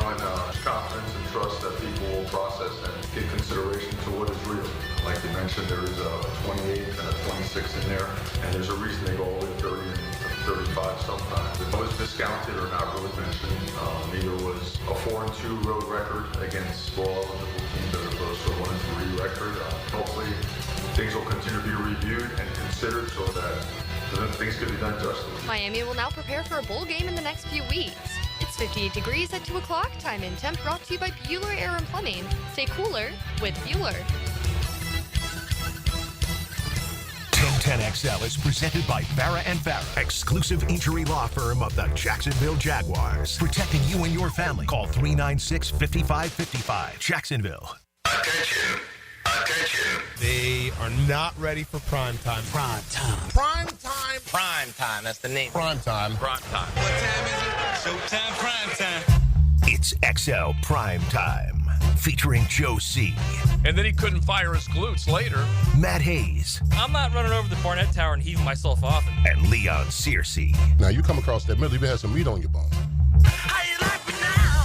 on confidence and trust that people will process and give consideration to what is real. Like you mentioned, there is a 28 and a 26 in there, and there's a reason they go all the way 30 and 35 sometimes. It was discounted or not really mentioned. Neither was a 4-2 road record against ball-eligible teams as opposed to a 1-3 record. Hopefully, things will continue to be reviewed and considered so that things can be done justly. Miami will now prepare for a bowl game in the next few weeks. It's 58 degrees at 2 o'clock. Time and temp brought to you by Bueller Air and Plumbing. Stay cooler with Bueller. 1010XL is presented by Farah & Farah, exclusive injury law firm of the Jacksonville Jaguars. Protecting you and your family. Call 396-5555. Jacksonville. Attention. Attention. They are not ready for prime time. Prime time. Prime time. Prime time. That's the name. Prime time. Prime time. What time is it? Showtime prime time. It's XL Prime Time, featuring Joe C. And then he couldn't fire his glutes later. Matt Hayes. I'm not running over the Barnett Tower and heaving myself off. And Leon Searcy. Now, you come across that middle, you better have some meat on your bone. How you like me now?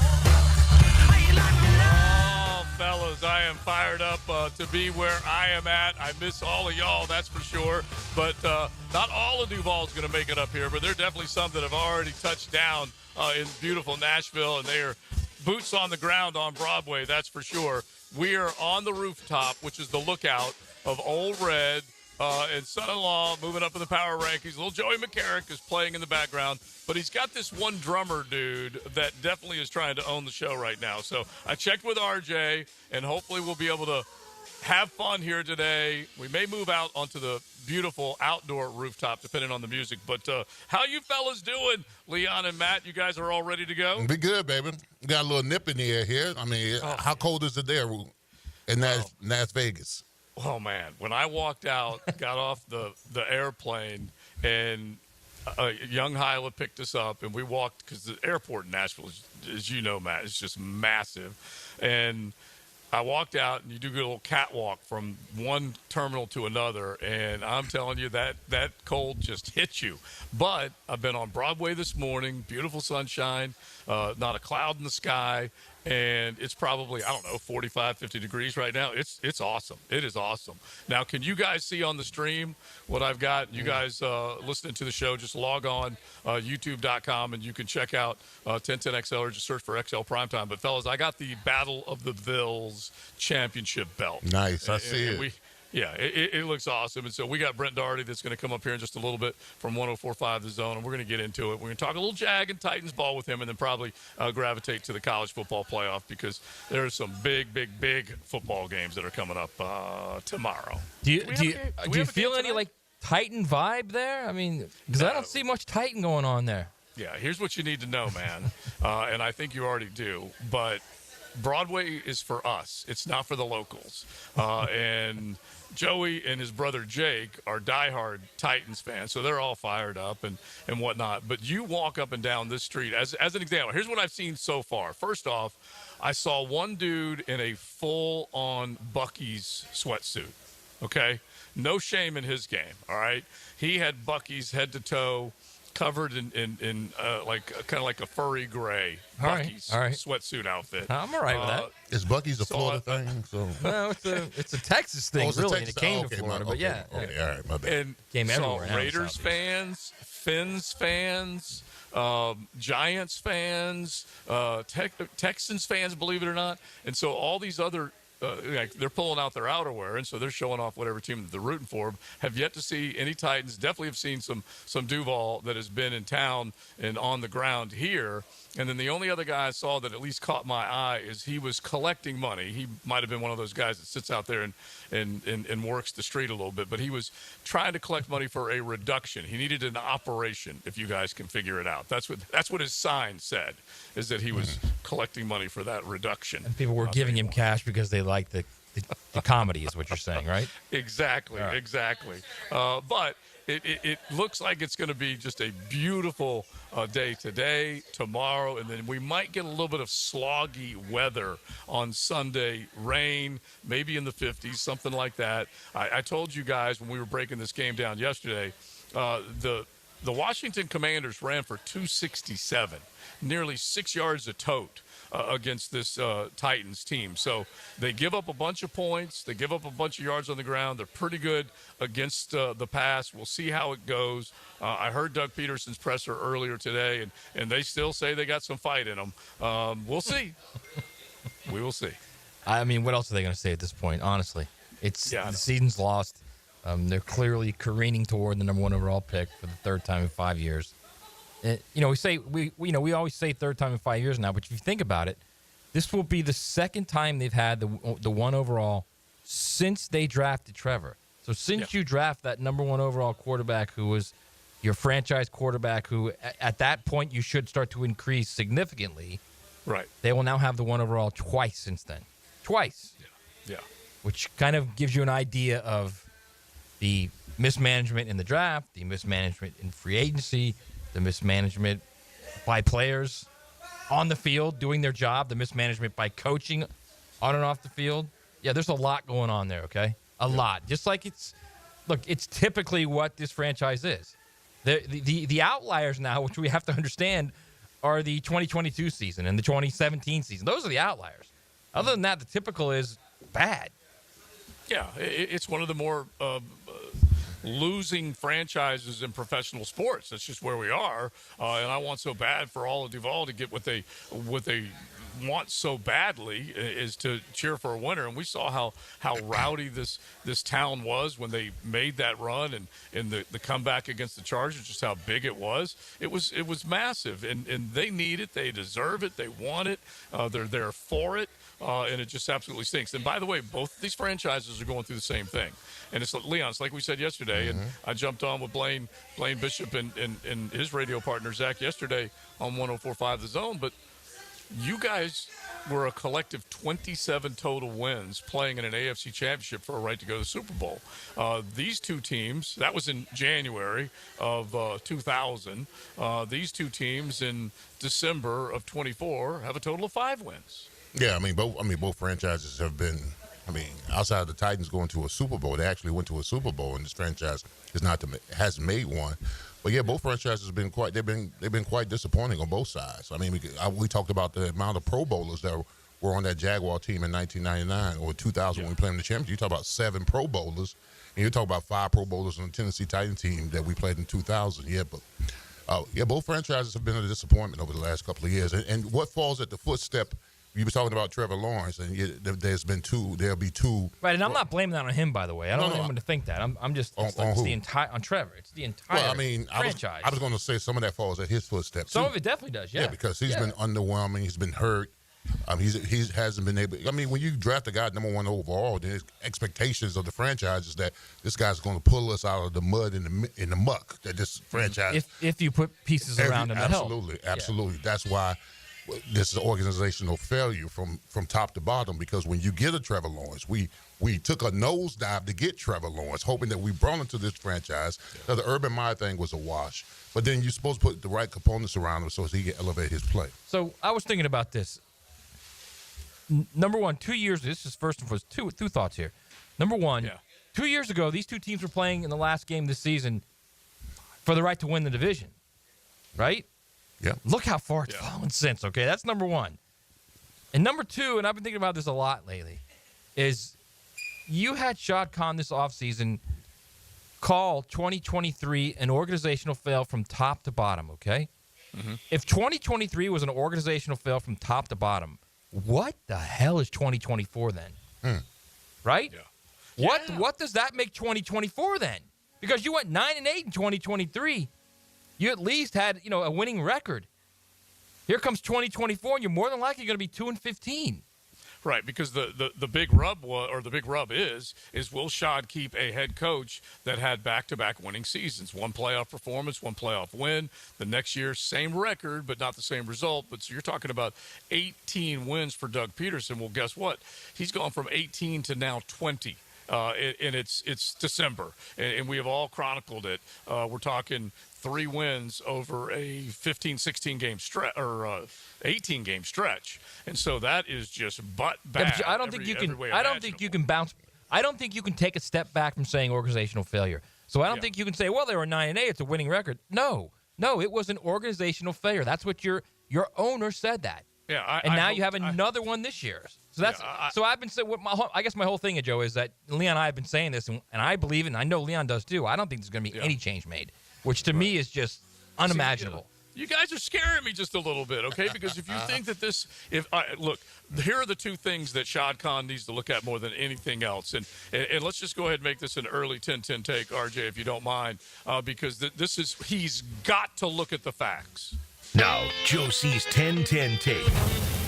How you like me now? Oh, fellas, I am fired up to be where I am at. I miss all of y'all, that's for sure. But not all of Duval's going to make it up here, but there are definitely some that have already touched down in beautiful Nashville, and they are boots on the ground on Broadway, that's for sure. We are on the rooftop, which is the lookout of Old Red and son-in-law moving up in the power rankings. Little Joey McCarrick is playing in the background, but he's got this one drummer dude that definitely is trying to own the show right now. So I checked with RJ, and hopefully we'll be able to have fun here today. We may move out onto the beautiful outdoor rooftop, depending on the music. But how you fellas doing? Leon and Matt, you guys are all ready to go? Be good, baby. We got a little nip in the air here. I mean, how cold is it there in Las Vegas? Oh, man. When I walked out, got off the airplane, and young Hyla picked us up, and we walked, because the airport in Nashville, as you know, Matt, is just massive. And I walked out, and you do a little catwalk from one terminal to another, and I'm telling you that cold just hits you. But I've been on Broadway this morning, beautiful sunshine, not a cloud in the sky, and it's probably, I don't know, 45, 50 degrees right now. It's awesome. It is awesome. Now, can you guys see on the stream what I've got? You guys listening to the show, just log on youtube.com, and you can check out 1010XL or just search for XL Primetime. But, fellas, I got the Battle of the Villes championship belt. Nice. I see it. It looks awesome. And so we got Brent Doherty that's going to come up here in just a little bit from 104.5 The Zone, and we're going to get into it. We're going to talk a little Jag and Titans ball with him, and then probably gravitate to the college football playoff, because there are some big football games that are coming up tomorrow. Do you feel any, like, Titan vibe there? I mean, because I don't see much Titan going on there. Yeah, here's what you need to know, man, and I think you already do, but Broadway is for us. It's not for the locals. And Joey and his brother Jake are diehard Titans fans, so they're all fired up and whatnot. But you walk up and down this street, as an example, here's what I've seen so far. First off, I saw one dude in a full-on Buc-ee's sweatsuit, okay? No shame in his game, all right? He had Buc-ee's head to toe, covered in like kind of like a furry gray Buc-ee's sweatsuit outfit. I'm all right with that. Is Buc-ee's a Florida thing? So. No, it's a Texas thing, really, and it came to Florida. But yeah. Okay, all right, my bad. And came everywhere. Raiders fans, Finns fans, Giants fans, Texans fans, believe it or not. And so all these other they're pulling out their outerwear, and so they're showing off whatever team that they're rooting for. Have yet to see any Titans. Definitely have seen some Duval that has been in town and on the ground here. And then the only other guy I saw that at least caught my eye is he was collecting money. He might have been one of those guys that sits out there and works the street a little bit, but he was trying to collect money for a reduction. He needed an operation, if you guys can figure it out. That's what his sign said, is that he was collecting money for that reduction. And people were giving him cash because they like the comedy, is what you're saying, right? Exactly. But it looks like it's going to be just a beautiful day today, tomorrow, and then we might get a little bit of sloggy weather on Sunday, rain, maybe in the 50s, something like that. I told you guys when we were breaking this game down yesterday, the Washington Commanders ran for 267, nearly 6 yards a tote. against this Titans team. So they give up a bunch of points. They give up a bunch of yards on the ground. They're pretty good against the pass. We'll see how it goes. I heard Doug Peterson's presser earlier today, and they still say they got some fight in them. We'll see. We will see. I mean, what else are they going to say at this point, honestly? The season's lost. They're clearly careening toward the number 1 overall pick for the third time in 5 years. We always say third time in 5 years now, but if you think about it, this will be the second time they've had the 1 overall since they drafted Trevor. So since you draft that number 1 overall quarterback who was your franchise quarterback, who at that point you should start to increase significantly. Right. They will now have the 1 overall twice since then. Twice. Yeah. Which kind of gives you an idea of the mismanagement in the draft, the mismanagement in free agency, the mismanagement by players on the field doing their job, the mismanagement by coaching on and off the field. Yeah, there's a lot going on there, okay? A lot. Just like it's typically what this franchise is. The outliers now, which we have to understand, are the 2022 season and the 2017 season. Those are the outliers. Other than that, the typical is bad. Yeah, it's one of the more losing franchises in professional sports. That's just where we are. And I want so bad for all of Duval to get what they want so badly is to cheer for a winner. And we saw how rowdy this town was when they made that run and the comeback against the Chargers, just how big it was. It was massive, and they need it. They deserve it. They want it. They're there for it. And it just absolutely stinks. And by the way, both these franchises are going through the same thing. And it's Leon, it's like we said yesterday, and I jumped on with Blaine Bishop and his radio partner, Zach, yesterday on 104.5 The Zone. But you guys were a collective 27 total wins playing in an AFC championship for a right to go to the Super Bowl. These two teams, that was in January of 2000. These two teams in December of 24 have a total of 5 wins. Yeah, both franchises have been. Outside of the Titans going to a Super Bowl, they actually went to a Super Bowl, and this franchise hasn't made one. But yeah, both franchises have been quite disappointing on both sides. We talked about the amount of Pro Bowlers that were on that Jaguar team in 1999 or 2000 when we played in the championship. You talk about 7 Pro Bowlers, and you talk about 5 Pro Bowlers on the Tennessee Titans team that we played in 2000. Yeah, but both franchises have been a disappointment over the last couple of years. And what falls at the footstep? You were talking about Trevor Lawrence, and there'll be 2. Right, and I'm not blaming that on him, by the way. I don't want anyone to think that. I'm just on Trevor. It's the entire franchise. I was going to say some of that falls at his footsteps. Some of it definitely does, yeah. Yeah, because he's been underwhelming. He's been hurt. He hasn't been able. When you draft a guy number 1 overall, the expectations of the franchise is that this guy's going to pull us out of the mud in the muck that this franchise. If you put pieces around him to help. Absolutely. That's why. This is organizational failure from top to bottom, because when you get a Trevor Lawrence, we took a nosedive to get Trevor Lawrence, hoping that we brought him to this franchise. Now, the Urban Meyer thing was a wash, but then you're supposed to put the right components around him so he can elevate his play. So I was thinking about this. Number 1, 2 years. This is first and foremost two thoughts here. Number 1, 2 years ago, these two teams were playing in the last game this season for the right to win the division, right? Yeah. Look how far it's fallen since, okay? That's number 1. And number 2, and I've been thinking about this a lot lately, is you had Shad Khan this offseason call 2023 an organizational fail from top to bottom, okay? Mm-hmm. If 2023 was an organizational fail from top to bottom, what the hell is 2024 then? Right? Yeah. What does that make 2024 then? Because you went 9-8 in 2023. You at least had, a winning record. Here comes 2024, and you're more than likely going to be 2-15. Right, because the big rub is will Shad keep a head coach that had back-to-back winning seasons? 1 playoff performance, 1 playoff win. The next year, same record, but not the same result. But so you're talking about 18 wins for Doug Peterson. Well, guess what? He's gone from 18 to now 20. And it's December, and we have all chronicled it. We're talking 3 wins over a 15, 16-game stretch or 18-game stretch, and so that is just bad. Yeah, I don't think you can bounce. I don't think you can take a step back from saying organizational failure. So I don't think you can say, well, they were 9-8. It's a winning record. No, it was an organizational failure. That's what your owner said that. Yeah, and now hope- you have another one this year. So that's so I've been saying. I guess my whole thing, Joe, is that Leon and I have been saying this, and I believe it, and I know Leon does too. I don't think there's going to be any change made, which to me is just unimaginable. You guys are scaring me just a little bit, okay? Because if you think that this, look, here are the two things that Shad Khan needs to look at more than anything else, and let's just go ahead and make this an early 10-10 take, RJ, if you don't mind, because he's got to look at the facts. Now, Joe C's 10-10 take.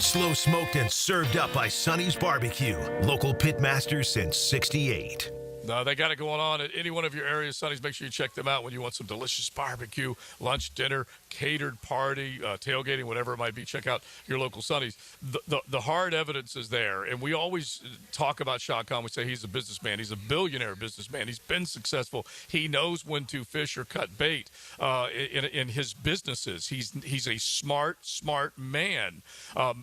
Slow smoked and served up by Sonny's Barbecue. Local pitmasters since '68. They got it going on at any one of your areas, Sonny's. Make sure you check them out when you want some delicious barbecue, lunch, dinner, catered party, tailgating, whatever it might be. Check out your local Sonny's. The hard evidence is there, and we always talk about Shad Khan. We say he's a businessman. He's a billionaire businessman. He's been successful. He knows when to fish or cut bait in his businesses. He's a smart man,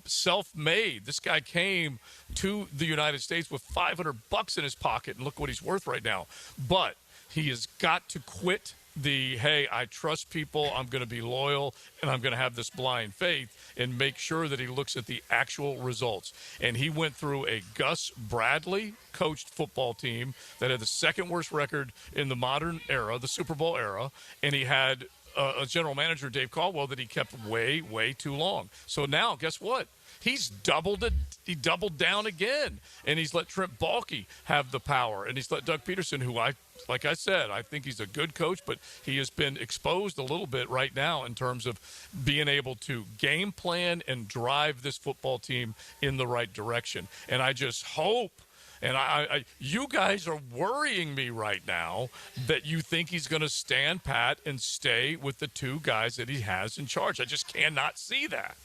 self-made. This guy came to the United States with $500 in his pocket, and look what he's worth right now. But he has got to quit hey, I trust people, I'm going to be loyal, and I'm going to have this blind faith, and make sure that he looks at the actual results. And he went through a Gus Bradley coached football team that had the second worst record in the modern era, the Super Bowl era, and he had a general manager, Dave Caldwell, that he kept way too long. So now, guess what? He doubled down again, and he's let Trent Baalke have the power, and he's let Doug Peterson, who like I said, I think he's a good coach, but he has been exposed a little bit right now in terms of being able to game plan and drive this football team in the right direction. And I just hope, and you guys are worrying me right now that you think he's going to stand pat and stay with the two guys that he has in charge. I just cannot see that.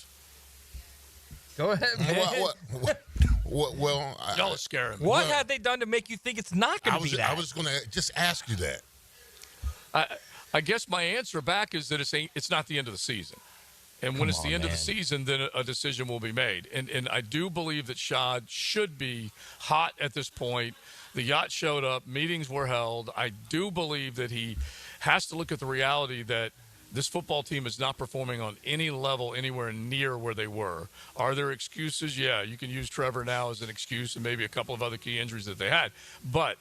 Go ahead, man. Well, y'all are scaring me. What have they done to make you think it's not going to be that? I was going to just ask you that. I guess my answer back is that it's not the end of the season. And when it's the end of the season, then a decision will be made. And I do believe that Shad should be hot at this point. The yacht showed up. Meetings were held. I do believe that he has to look at the reality that this football team is not performing on any level anywhere near where they were. Are there excuses? Yeah, you can use Trevor now as an excuse and maybe a couple of other key injuries that they had. But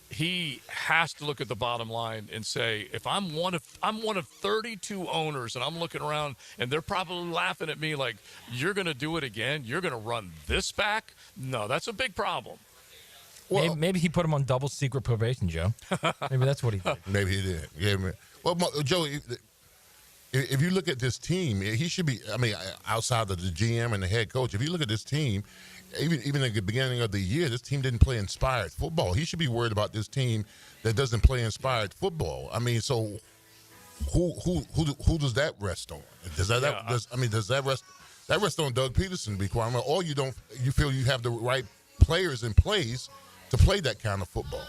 he has to look at the bottom line and say, if I'm one of 32 owners and I'm looking around and they're probably laughing at me like, you're going to do it again? You're going to run this back? No, that's a big problem. Well, maybe he put him on double secret probation, Joe. Maybe that's what he did. Maybe he did. Yeah, man. Well, Joe, if you look at this team, he should be, outside of the GM and the head coach, if you look at this team, even at the beginning of the year, this team didn't play inspired football. He should be worried about this team that doesn't play inspired football. So who does that rest on? Does that rest on Doug Peterson, be quiet? Or you feel you have the right players in place to play that kind of football?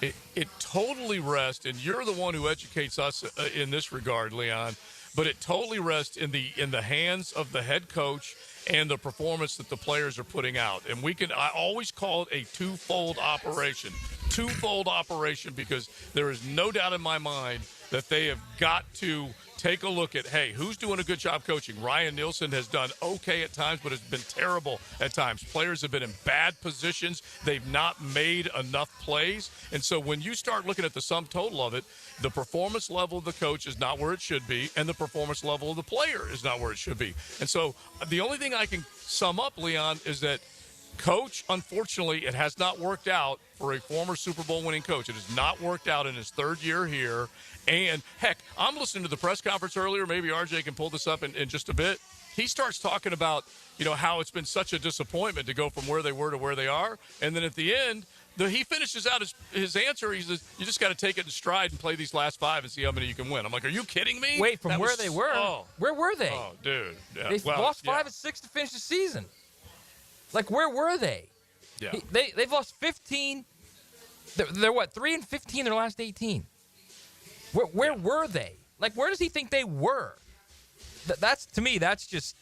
It totally rests, and you're the one who educates us in this regard, Leon, but it totally rests in the hands of the head coach and the performance that the players are putting out. And I always call it a twofold operation, because there is no doubt in my mind that they have got to take a look at, hey, who's doing a good job coaching? Ryan Nielsen has done okay at times, but has been terrible at times. Players have been in bad positions. They've not made enough plays. And so when you start looking at the sum total of it, the performance level of the coach is not where it should be, and the performance level of the player is not where it should be. And so the only thing I can sum up, Leon, is that coach, unfortunately, it has not worked out for a former Super Bowl winning coach. It has not worked out in his third year here. And, heck, I'm listening to the press conference earlier. Maybe RJ can pull this up in just a bit. He starts talking about, how it's been such a disappointment to go from where they were to where they are. And then at the end, he finishes out his answer. He says, you just got to take it in stride and play these last five and see how many you can win. I'm like, are you kidding me? Wait, from where they were? Oh. Where were they? Oh, dude. Yeah. They lost 5 of 6 to finish the season. Like, where were they? Yeah. They've lost 15. They're what, 3-15 in their last 18? Where were they? Like, where does he think they were? That's, to me, that's just,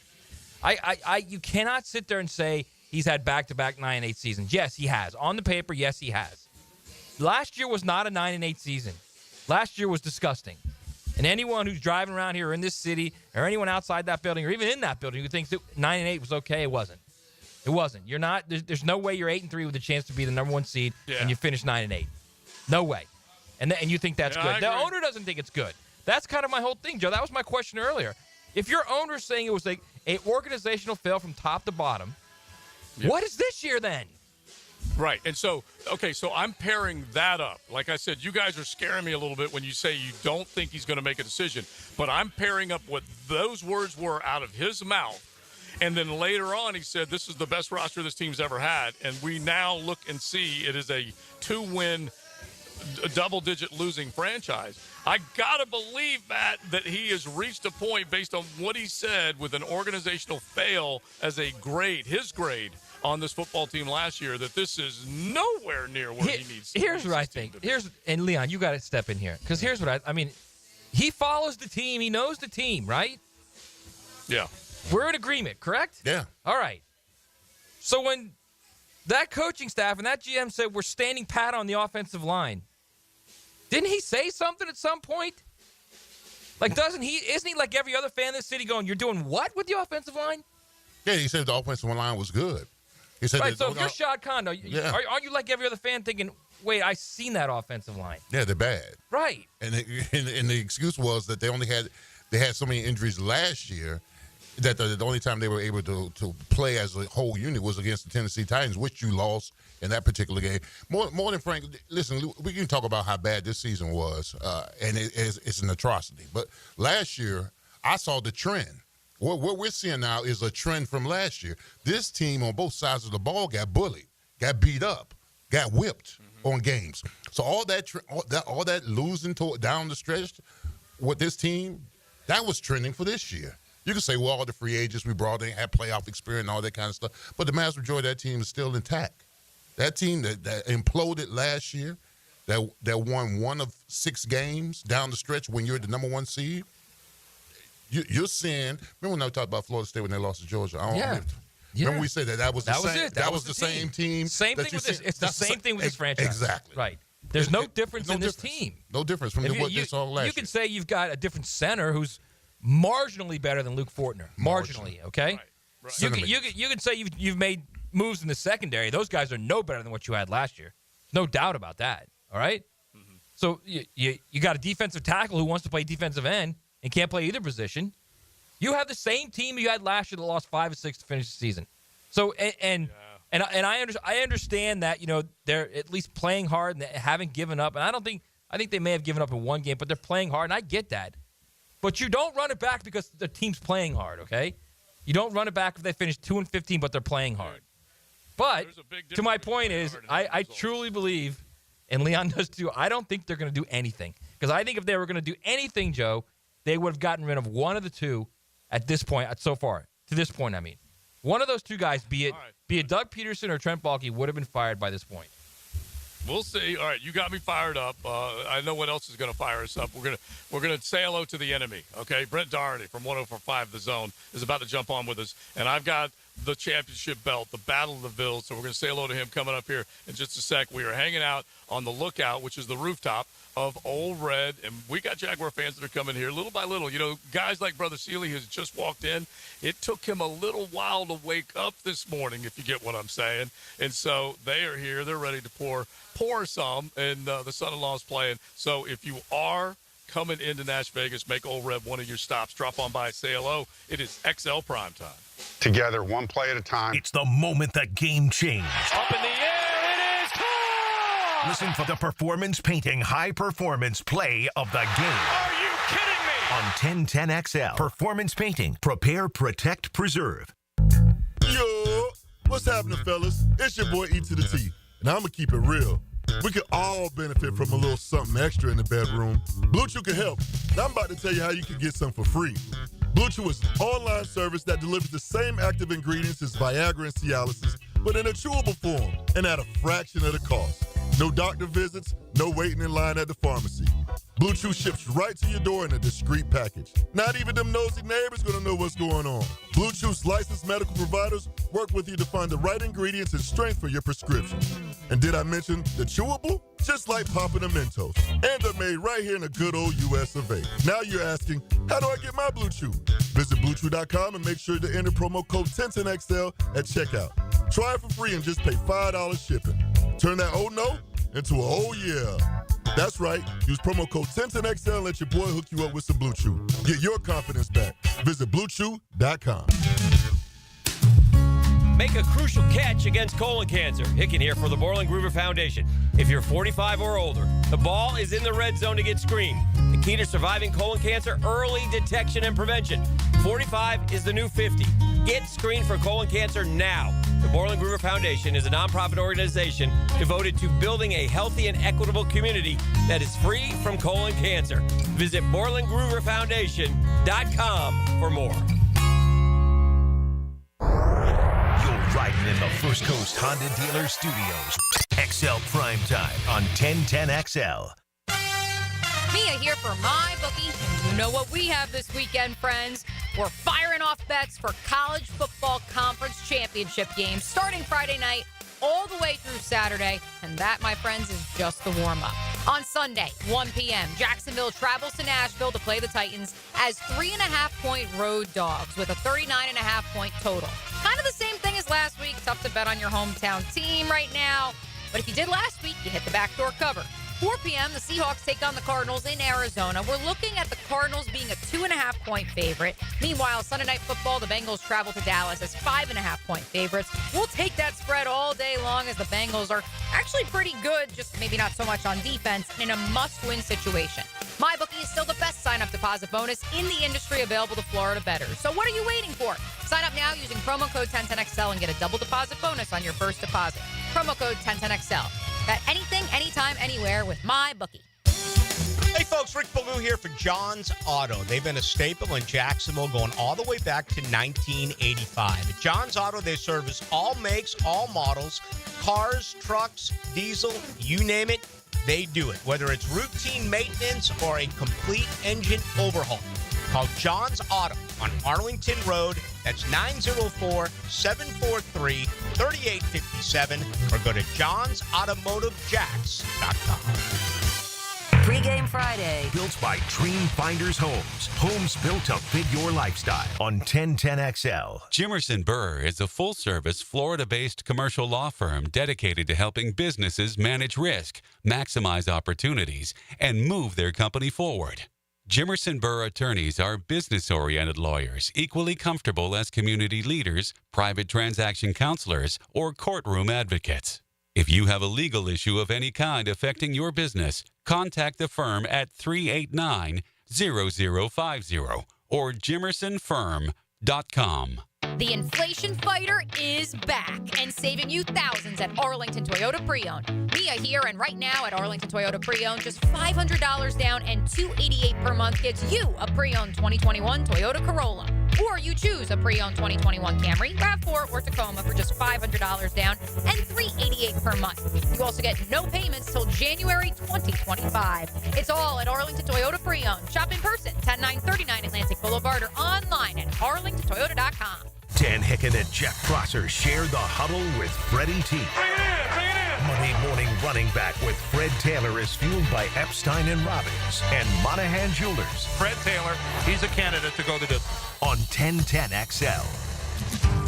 you cannot sit there and say he's had back-to-back 9-8 seasons. Yes, he has. On the paper, yes, he has. Last year was not a 9-8 season. Last year was disgusting. And anyone who's driving around here in this city or anyone outside that building or even in that building who thinks that 9-8 was okay, it wasn't. It wasn't. You're not. There's no way you're 8-3 with a chance to be the number 1 seed and you finish 9-8. No way. And you think that's good. The owner doesn't think it's good. That's kind of my whole thing, Joe. That was my question earlier. If your owner's saying it was like an organizational fail from top to bottom, what is this year then? Right. And so I'm pairing that up. Like I said, you guys are scaring me a little bit when you say you don't think he's going to make a decision. But I'm pairing up what those words were out of his mouth. And then later on, he said, this is the best roster this team's ever had. And we now look and see it is a 2-win, double-digit losing franchise. I got to believe, Matt, that he has reached a point based on what he said with an organizational fail as a grade, his grade, on this football team last year, that this is nowhere near where he needs to be. Here's what I think. And Leon, you got to step in here. Because here's what I mean, he follows the team. He knows the team, right? Yeah. We're in agreement, correct? Yeah. All right. So when that coaching staff and that GM said we're standing pat on the offensive line, didn't he say something at some point? Like, isn't he like every other fan in this city going, you're doing what with the offensive line? Yeah, he said the offensive line was good. He said right, so if you're Shad Khan, aren't you like every other fan thinking, wait, I seen that offensive line? Yeah, they're bad. Right. And the excuse was that they had so many injuries last year that the only time they were able to play as a whole unit was against the Tennessee Titans, which you lost in that particular game. More than Frank, listen, we can talk about how bad this season was, and it's an atrocity. But last year, I saw the trend. What we're seeing now is a trend from last year. This team on both sides of the ball got bullied, got beat up, got whipped on games. So all that losing down the stretch with this team, that was trending for this year. You can say, well, all the free agents we brought in had playoff experience and all that kind of stuff, but the vast majority of that team is still intact. That team that imploded last year, that won 1 of 6 games down the stretch when you're the number 1 seed, you're seeing. Remember when I talked about Florida State when they lost to Georgia? Remember we said that was the same. That was the same team. Same thing with this. It's the same thing with this franchise. Exactly. Right. There's no difference in this team. No difference from what they saw last year. You can say you've got a different center who's marginally better than Luke Fortner. Marginally, okay? Right. You can say you've made moves in the secondary. Those guys are no better than what you had last year. No doubt about that, all right? Mm-hmm. So you got a defensive tackle who wants to play defensive end and can't play either position. You have the same team you had last year that lost 5 or 6 to finish the season. So and I understand that, they're at least playing hard and they haven't given up. And I think they may have given up in one game, but they're playing hard, and I get that. But you don't run it back because the team's playing hard, okay? You don't run it back if they finish 2-15, but they're playing hard. But to my point is, I truly believe, and Leon does too, I don't think they're going to do anything. Because I think if they were going to do anything, Joe, they would have gotten rid of one of the two at this point, so far. To this point, I mean. One of those two guys, be it Doug Peterson or Trent Baalke, would have been fired by this point. We'll see. All right, you got me fired up. I know what else is going to fire us up. We're gonna say hello to the enemy. Okay, Brent Doherty from 104.5 The Zone is about to jump on with us, and I've got the championship belt, the Battle of the Ville. So we're gonna say hello to him coming up here in just a sec. We are hanging out on the Lookout, which is the rooftop of Old Red, and we got Jaguar fans that are coming here little by little. Guys like Brother Seeley, who's just walked in, it took him a little while to wake up this morning, if you get what I'm saying. And so they are here. They're ready to pour some, and the son-in-law's playing. So if you are coming into Nash Vegas, make Old Red one of your stops. Drop on by, say hello. It is XL Primetime. Together, one play at a time. It's the moment the game changed. Up in the air, it is caught! Listen for the performance painting high-performance play of the game. Are you kidding me? On 1010XL. Performance painting. Prepare, protect, preserve. Yo, what's happening, fellas? It's your boy E to the T, and I'm going to keep it real. We could all benefit from a little something extra in the bedroom. Blue Chew can help. Now I'm about to tell you how you can get some for free. Blue Chew is an online service that delivers the same active ingredients as Viagra and Cialis, but in a chewable form and at a fraction of the cost. No doctor visits, no waiting in line at the pharmacy. Blue Chew ships right to your door in a discreet package. Not even them nosy neighbors gonna know what's going on. Blue Chew's licensed medical providers work with you to find the right ingredients and strength for your prescription. And did I mention the chewable? just like popping a Mentos. And they're made right here in the good old U.S. of A. Now you're asking, how do I get my Blue Chew? Visit BlueChew.com and make sure to enter promo code 1010XL at checkout. Try it for free and just pay $5 shipping. Turn that oh no into a oh yeah. That's right. Use promo code 1010XL and let your boy hook you up with some Blue Chew. Get your confidence back. Visit BlueChew.com. Make a crucial catch against colon cancer. Hicken here for the Borland Groover Foundation. If you're 45 or older, the ball is in the red zone to get screened. The key to surviving colon cancer, early detection and prevention. 45 is the new 50. Get screened for colon cancer now. The Borland Groover Foundation is a nonprofit organization devoted to building a healthy and equitable community that is free from colon cancer. Visit BorlandGrooverFoundation.com for more. Riding in the First Coast Honda Dealer Studios. XL Primetime on 1010XL. Mia here for my bookie, and you know what we have this weekend, friends. We're firing off bets for college football conference championship games starting Friday night all the way through Saturday, and that, my friends, is just the warm-up. On Sunday, 1 p.m., Jacksonville travels to Nashville to play the Titans as 3.5-point road dogs with a 39.5-point total. Kind of the same thing as last week. Tough to bet on your hometown team right now, but if you did last week, you hit the backdoor cover. 4 p.m., the Seahawks take on the Cardinals in Arizona. We're looking at the Cardinals being a 2.5-point favorite. Meanwhile, Sunday Night Football, the Bengals travel to Dallas as 5.5-point favorites. We'll take that spread all day long as the Bengals are actually pretty good, just maybe not so much on defense, in a must-win situation. MyBookie is still the best sign-up deposit bonus in the industry available to Florida bettors. So what are you waiting for? Sign up now using promo code 1010XL and get a double deposit bonus on your first deposit. Promo code 1010XL. Bet anything, anytime, anywhere with MyBookie. Hey folks, Rick Ballou here for John's Auto. They've been a staple in Jacksonville going all the way back to 1985. At John's Auto, they service all makes, all models, cars, trucks, diesel, you name it, they do it. Whether it's routine maintenance or a complete engine overhaul. Call John's Auto on Arlington Road. That's 904-743-3857 or go to johnsautomotivejacks.com. Pre-Game Friday. Built by Dream Finders Homes. Homes built to fit your lifestyle on 1010XL. Jimerson Burr is a full-service, Florida-based commercial law firm dedicated to helping businesses manage risk, maximize opportunities, and move their company forward. Jimerson Burr attorneys are business-oriented lawyers, equally comfortable as community leaders, private transaction counselors, or courtroom advocates. If you have a legal issue of any kind affecting your business, contact the firm at 389-0050 or jimersonfirm.com. The inflation fighter is back and saving you thousands at Arlington Toyota Pre-Owned. Mia here, and right now at Arlington Toyota Pre-Owned, just $500 down and $288 per month gets you a pre-owned 2021 Toyota Corolla. Or you choose a pre-owned 2021 Camry, RAV4, or Tacoma for just $500 down and $388 per month. You also get no payments till January 2025. It's all at Arlington Toyota Pre-Owned. Shop in person, 10939 Atlantic Boulevard, or online at arlingtontoyota.com. Dan Hicken and Jeff Prosser share the huddle with Freddie T. Bring it in! Monday morning running back with Fred Taylor is fueled by Epstein and Robbins and Monahan Jewelers. Fred Taylor, he's a candidate to go the distance. On 1010XL.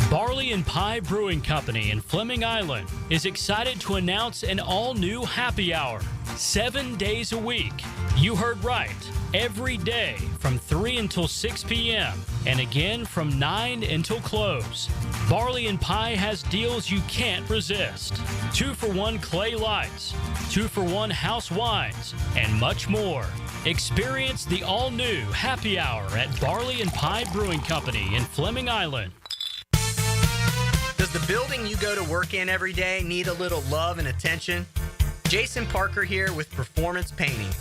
Barley and Pie Brewing Company in Fleming Island is excited to announce an all-new happy hour, 7 days a week. You heard right. Every day from 3 until 6 p.m. and again from 9 until close. Barley and Pie has deals you can't resist. 2-for-1 clay lights, 2-for-1 house wines, and much more. Experience the all-new happy hour at Barley and Pie Brewing Company in Fleming Island. Does the building you go to work in every day need a little love and attention? Jason Parker here with Performance Painting.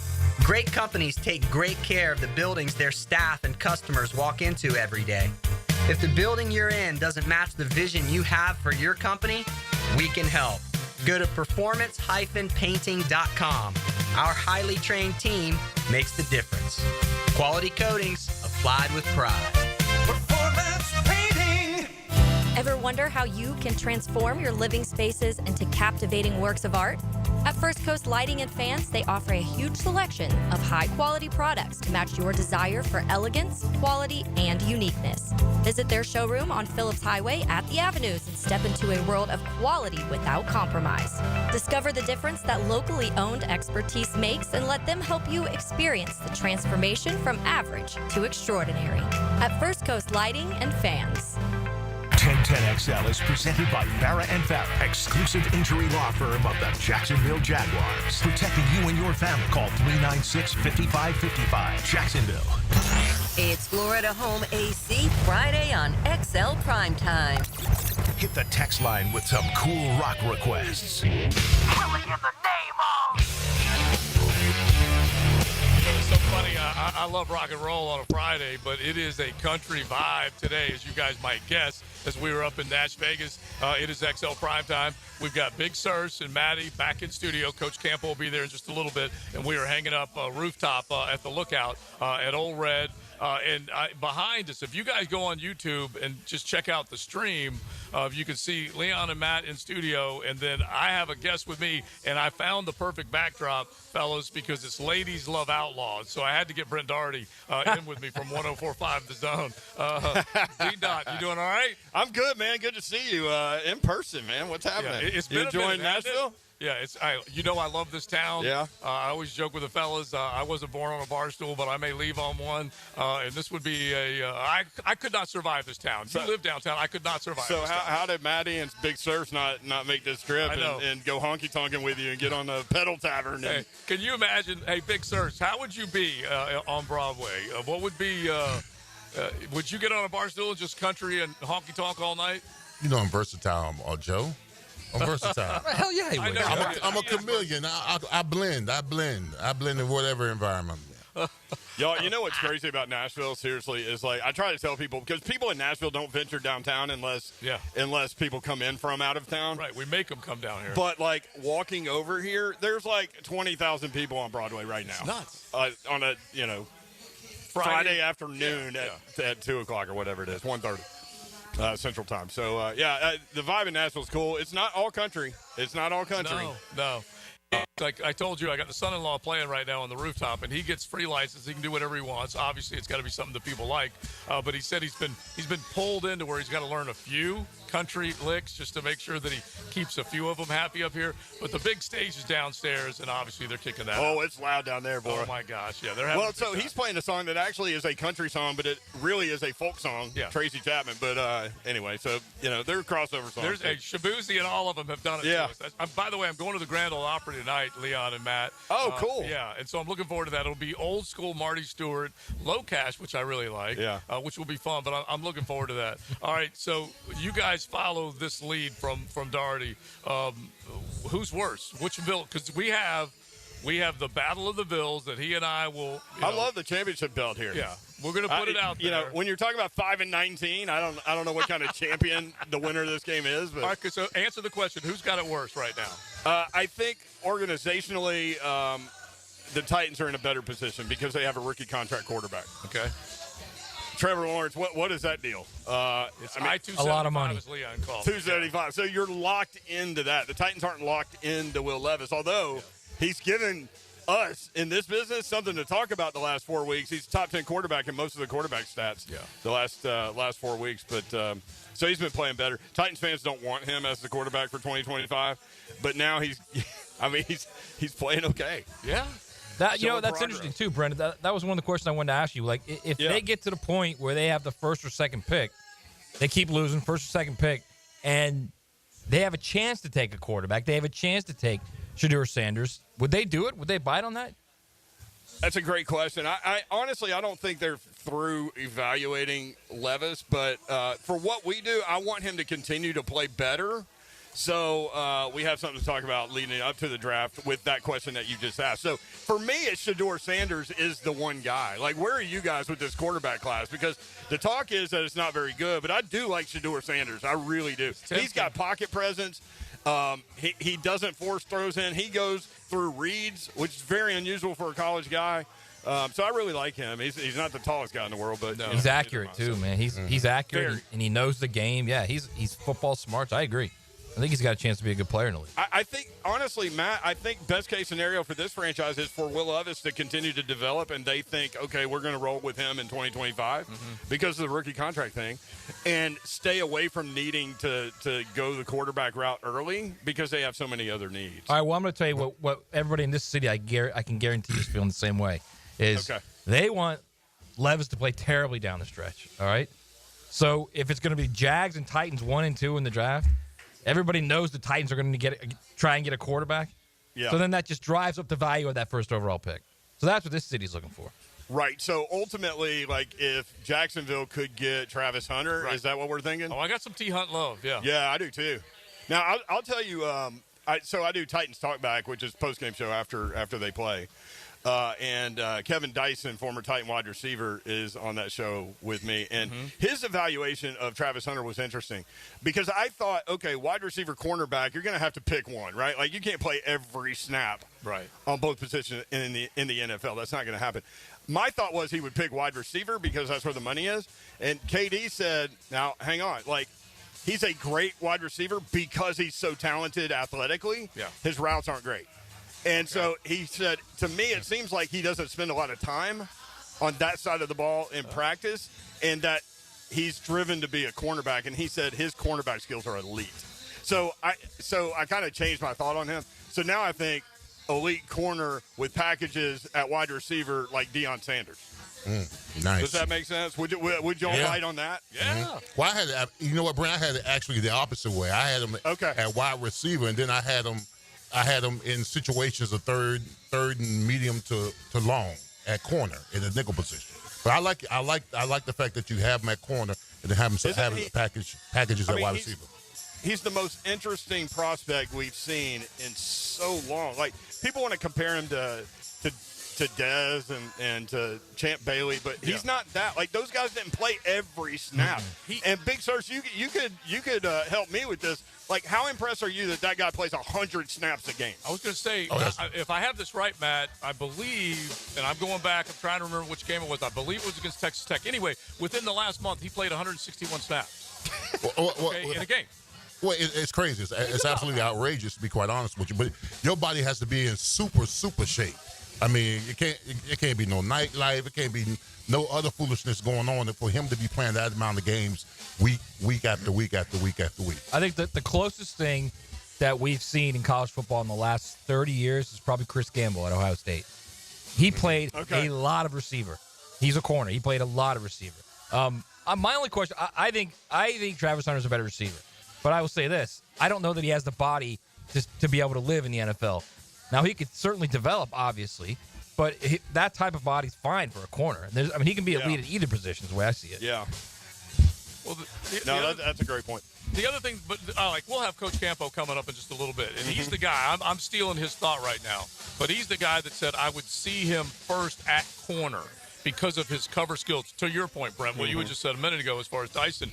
Great companies take great care of the buildings their staff and customers walk into every day. If the building you're in doesn't match the vision you have for your company, we can help. Go to performance-painting.com. Our highly trained team makes the difference. Quality coatings applied with pride. Performance Painting. Ever wonder how you can transform your living spaces into captivating works of art? At First Coast Lighting and Fans, they offer a huge selection of high-quality products to match your desire for elegance, quality, and uniqueness. Visit their showroom on Phillips Highway at the Avenues and step into a world of quality without compromise. Discover the difference that locally owned expertise makes and let them help you experience the transformation from average to extraordinary. At First Coast Lighting and Fans. 1010XL is presented by Farah & Farah, exclusive injury law firm of the Jacksonville Jaguars. Protecting you and your family. Call 396-5555. Jacksonville. It's Florida Home AC Friday on XL Primetime. Hit the text line with some cool rock requests. Willie in the name of. It's so funny. I love rock and roll on a Friday, but it is a country vibe today, as you guys might guess. As we were up in Nash Vegas, it is XL Primetime. We've got Big Searcy and Maddie back in studio. Coach Campbell will be there in just a little bit, and we are hanging up a rooftop at the Lookout at Old Red. And behind us, if you guys go on YouTube and just check out the stream, you can see Leon and Matt in studio, and then I have a guest with me, and I found the perfect backdrop, fellas, because it's Ladies Love Outlaws. So I had to get Brent Doherty in with me from 104.5 The Zone. D-Dot, you doing all right? I'm good, man. Good to see you in person, man. What's happening? Yeah, it's been you enjoying minute, Nashville? Yeah, I love this town. Yeah. I always joke with the fellas. I wasn't born on a bar stool, but I may leave on one. And this would be I could not survive this town. If you live downtown, I could not survive. So this town. how did Maddie and Big Surf not make this trip and go honky tonking with you and get on the Pedal Tavern? Hey, can you imagine? Hey, Big Surf, how would you be on Broadway? What would be? Would you get on a bar stool and just country and honky tonk all night? You know I'm versatile, Joe. I'm versatile. Hell yeah, he would. I'm a chameleon. I blend in whatever environment. Y'all, you know what's crazy about Nashville? Seriously, is like I try to tell people because people in Nashville don't venture downtown unless people come in from out of town. Right, we make them come down here. But like walking over here, there's like 20,000 people on Broadway right now. It's nuts. On a Friday afternoon at 2 o'clock or whatever it is, 1:30. Central Time. So, the vibe in Nashville is cool. It's not all country. No. Like I told you, I got the son-in-law playing right now on the rooftop, and he gets free license. He can do whatever he wants. Obviously, it's got to be something that people like. But he said he's been pulled into where he's got to learn a few country licks just to make sure that he keeps a few of them happy up here. But the big stage is downstairs, and obviously they're kicking that. Oh, it's loud down there, boy. Oh my gosh, yeah, they're having. Well, so he's playing a song that actually is a country song, but it really is a folk song. Yeah, Tracy Chapman. But anyway, so they're crossover songs. There's a Shabuzi, and all of them have done it. Yeah. To us. By the way, I'm going to the Grand Ole Opry tonight, Leon and Matt. Oh, cool. Yeah, and so I'm looking forward to that. It'll be old school Marty Stewart, low cash, which I really like. Yeah. Which will be fun, but I'm looking forward to that. All right, so you guys follow this lead from Doherty. Who's worse? Which Ville? Because we have the Battle of the Villes that he and I will. I love the championship belt here. Yeah, we're going to put it out there. You know, when you're talking about 5-19, I don't know what kind of champion the winner of this game is. But all right, so answer the question: who's got it worse right now? I think organizationally, the Titans are in a better position because they have a rookie contract quarterback. Okay. Trevor Lawrence, what is that deal? It's a lot of money. As Leon called $275. So you're locked into that. The Titans aren't locked into Will Levis, although he's given us in this business something to talk about the last 4 weeks. He's top 10 quarterback in most of the quarterback stats. The last 4 weeks, but so he's been playing better. Titans fans don't want him as the quarterback for 2025, but now he's playing okay. Yeah. That's interesting too, Brendan. That was one of the questions I wanted to ask you. Like, if they get to the point where they have the first or second pick, they keep losing first or second pick, and they have a chance to take a quarterback. They have a chance to take Shedeur Sanders. Would they do it? Would they bite on that? That's a great question. I honestly, I don't think they're through evaluating Levis, but for what we do, I want him to continue to play better. So we have something to talk about leading up to the draft with that question that you just asked. So for me, it's Shedeur Sanders is the one guy. Like, where are you guys with this quarterback class? Because the talk is that it's not very good, but I do like Shedeur Sanders. I really do. He's got pocket presence. He doesn't force throws in. He goes through reads, which is very unusual for a college guy. So I really like him. He's not the tallest guy in the world, but He's accurate too, man. He's accurate and he knows the game. Yeah, he's football smart. I agree. I think he's got a chance to be a good player in the league. I think, honestly, Matt, I think best case scenario for this franchise is for Will Levis to continue to develop, and they think, okay, we're going to roll with him in 2025 because of the rookie contract thing, and stay away from needing to go the quarterback route early because they have so many other needs. All right, well, I'm going to tell you what everybody in this city, I can guarantee is feeling the same way, is they want Levis to play terribly down the stretch, all right? So if it's going to be Jags and Titans 1 and 2 in the draft, everybody knows the Titans are going to try and get a quarterback. Yeah. So then that just drives up the value of that first overall pick. So that's what this city's looking for. Right. So ultimately, like, if Jacksonville could get Travis Hunter, is that what we're thinking? Oh, I got some T. Hunt love. Yeah. Yeah, I do too. Now I'll tell you. I do Titans Talkback, which is post-game show after they play. And Kevin Dyson, former Titan wide receiver, is on that show with me. And his evaluation of Travis Hunter was interesting because I thought, okay, wide receiver, cornerback, you're going to have to pick one, right? Like, you can't play every snap on both positions in the NFL. That's not going to happen. My thought was he would pick wide receiver because that's where the money is. And KD said, now, hang on, like, he's a great wide receiver because he's so talented athletically. Yeah. His routes aren't great. And so he said, to me, it seems like he doesn't spend a lot of time on that side of the ball in practice, and that he's driven to be a cornerback. And he said his cornerback skills are elite. So I kind of changed my thought on him. So now I think elite corner with packages at wide receiver like Deion Sanders. Nice. Does that make sense? Would you fight on that? Yeah. Well, you know what, Brent? I had it actually the opposite way. I had him at wide receiver, and then I had him in situations of third and medium to long at corner in the nickel position. But I like the fact that you have him at corner and then have him packages at wide receiver. He's the most interesting prospect we've seen in so long. Like, people want to compare him to Dez and to Champ Bailey, but he's not that. Like, those guys didn't play every snap. And Big Search, you could help me with this. Like, how impressed are you that guy plays 100 snaps a game? I was going to say, if I have this right, Matt, I believe, and I'm going back, I'm trying to remember which game it was. I believe it was against Texas Tech. Anyway, within the last month, he played 161 snaps in a game. Well, it's crazy. It's absolutely outrageous, to be quite honest with you. But your body has to be in super, super shape. I mean, it can't be no nightlife. It can't be no other foolishness going on for him to be playing that amount of games week after week after week after week. I think that the closest thing that we've seen in college football in the last 30 years is probably Chris Gamble at Ohio State. He played a lot of receiver. He's a corner. He played a lot of receiver. My only question, I think Travis Hunter's a better receiver. But I will say this. I don't know that he has the body to be able to live in the NFL. Now, he could certainly develop, obviously, but that type of body's fine for a corner. He can be elite at either position is the way I see it. Yeah. Well, that's a great point. The other thing, but we'll have Coach Campo coming up in just a little bit, and he's the guy. I'm stealing his thought right now, but he's the guy that said I would see him first at corner because of his cover skills. To your point, Brent, what you had just said a minute ago as far as Dyson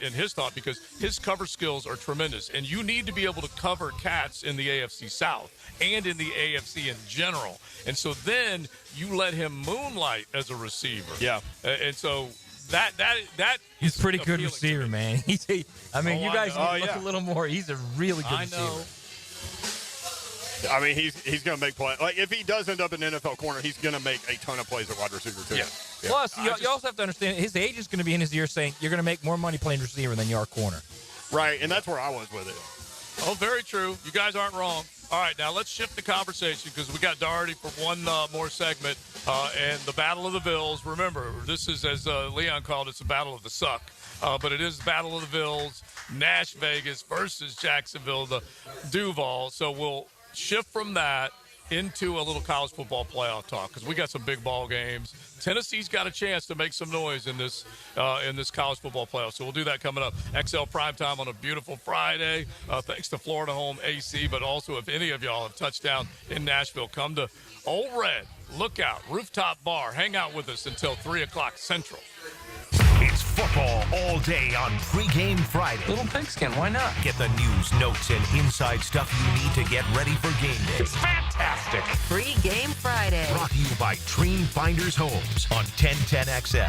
in his thought, because his cover skills are tremendous, and you need to be able to cover cats in the AFC South and in the AFC in general. And so then you let him moonlight as a receiver. Yeah. And so that he's a pretty good receiver, man. You guys need to look a little more. He's a really good receiver. I mean, he's going to make plays. Like, if he does end up in NFL corner, he's going to make a ton of plays at wide receiver, too. Yeah. Plus, you also have to understand, his agent's going to be in his ear saying, you're going to make more money playing receiver than you are corner. Right, and that's where I was with it. Oh, very true. You guys aren't wrong. All right, now let's shift the conversation because we got Doherty for one more segment and the Battle of the Villes. Remember, this is, as Leon called it, it's a Battle of the Suck. But it is the Battle of the Villes, Nash Vegas versus Jacksonville, the Duval. So we'll shift from that into a little college football playoff talk because we got some big ball games. Tennessee's got a chance to make some noise in this college football playoff. So we'll do that coming up. XL Primetime on a beautiful Friday. Thanks to Florida Home AC, but also if any of y'all have touched down in Nashville, come to Old Red Lookout Rooftop Bar. Hang out with us until 3 o'clock Central. It's football all day on Pregame Friday. Little pigskin, why not? Get the news, notes, and inside stuff you need to get ready for game day. It's fantastic. Pre-game Friday. Brought to you by Dream Finders Homes on 1010XL.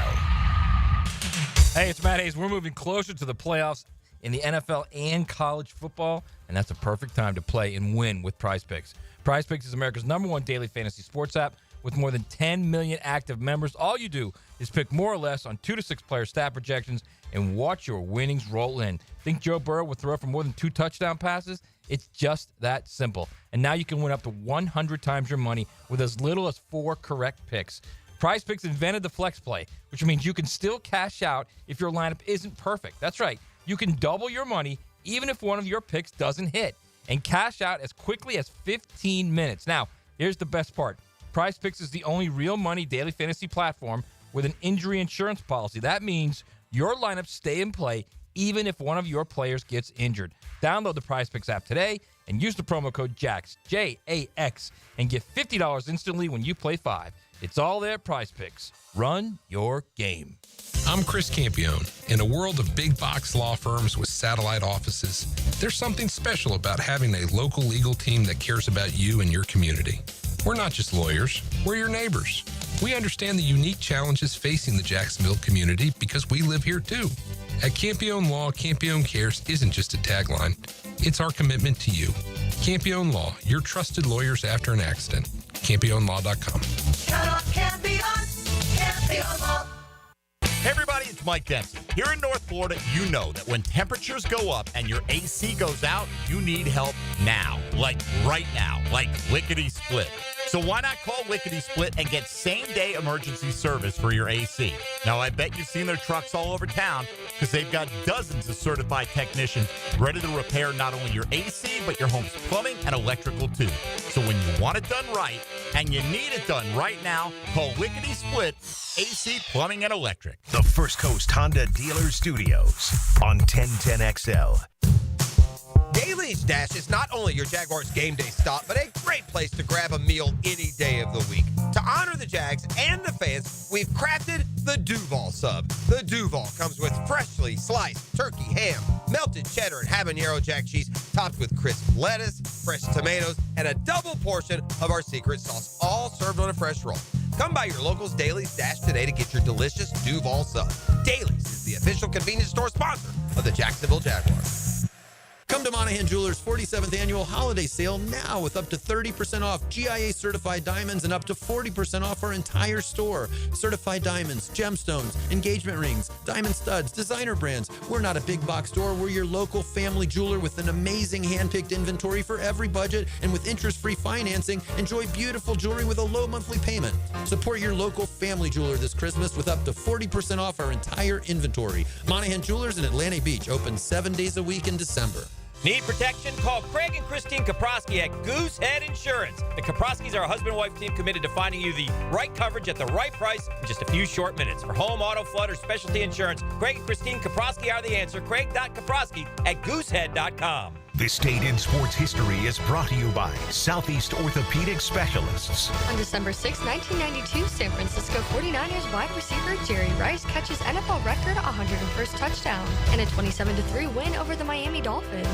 Hey, it's Matt Hayes. We're moving closer to the playoffs in the NFL and college football, and that's a perfect time to play and win with Prize Picks. Prize Picks is America's #1 daily fantasy sports app with more than 10 million active members. All you do is pick more or less on 2 to 6 player stat projections and watch your winnings roll in. Think Joe Burrow would throw for more than 2 touchdown passes? It's just that simple. And now you can win up to 100 times your money with as little as 4 correct picks. Prize Picks invented the flex play, which means you can still cash out if your lineup isn't perfect. That's right. You can double your money even if one of your picks doesn't hit and cash out as quickly as 15 minutes. Now, here's the best part. Prize Picks is the only real money daily fantasy platform with an injury insurance policy. That means your lineups stay in play even if one of your players gets injured. Download the Prize Picks app today and use the promo code JAX, J-A-X, and get $50 instantly when you play 5. It's all there at Prize Picks. Run your game. I'm Chris Campione. In a world of big box law firms with satellite offices, there's something special about having a local legal team that cares about you and your community. We're not just lawyers, we're your neighbors. We understand the unique challenges facing the Jacksonville community because we live here too. At Campione Law, Campione Cares isn't just a tagline, it's our commitment to you. Campione Law, your trusted lawyers after an accident. CampioneLaw.com. Count on Campione Law. Hey everybody, it's Mike Dempsey. Here in North Florida, you know that when temperatures go up and your AC goes out, you need help now. Like right now. Like lickety-split. So why not call Lickety Split and get same-day emergency service for your AC? Now, I bet you've seen their trucks all over town because they've got dozens of certified technicians ready to repair not only your AC, but your home's plumbing and electrical too. So when you want it done right and you need it done right now, call Lickety Split AC Plumbing and Electric. The First Coast Honda Dealer Studios on 1010XL. Daly's Dash is not only your Jaguars game day stop, but a great place to grab a meal any day of the week. To honor the Jags and the fans, we've crafted the Duval Sub. The Duval comes with freshly sliced turkey, ham, melted cheddar, and habanero jack cheese, topped with crisp lettuce, fresh tomatoes, and a double portion of our secret sauce, all served on a fresh roll. Come by your local's Daly's Dash today to get your delicious Duval Sub. Daly's is the official convenience store sponsor of the Jacksonville Jaguars. Come to Monahan Jewelers' 47th annual holiday sale now with up to 30% off GIA certified diamonds and up to 40% off our entire store. Certified diamonds, gemstones, engagement rings, diamond studs, designer brands. We're not a big box store. We're your local family jeweler with an amazing hand-picked inventory for every budget, and with interest-free financing, enjoy beautiful jewelry with a low monthly payment. Support your local family jeweler this Christmas with up to 40% off our entire inventory. Monahan Jewelers in Atlantic Beach, open 7 days a week in December. Need protection? Call Craig and Christine Kaprosky at Goosehead Insurance. The Kaproskys are a husband-wife team committed to finding you the right coverage at the right price in just a few short minutes. For home, auto, flood, or specialty insurance, Craig and Christine Kaprosky are the answer. Craig.Kaprosky at Goosehead.com. This date in sports history is brought to you by Southeast Orthopedic Specialists. On December 6, 1992, San Francisco 49ers wide receiver Jerry Rice catches NFL record 101st touchdown and a 27-3 win over the Miami Dolphins.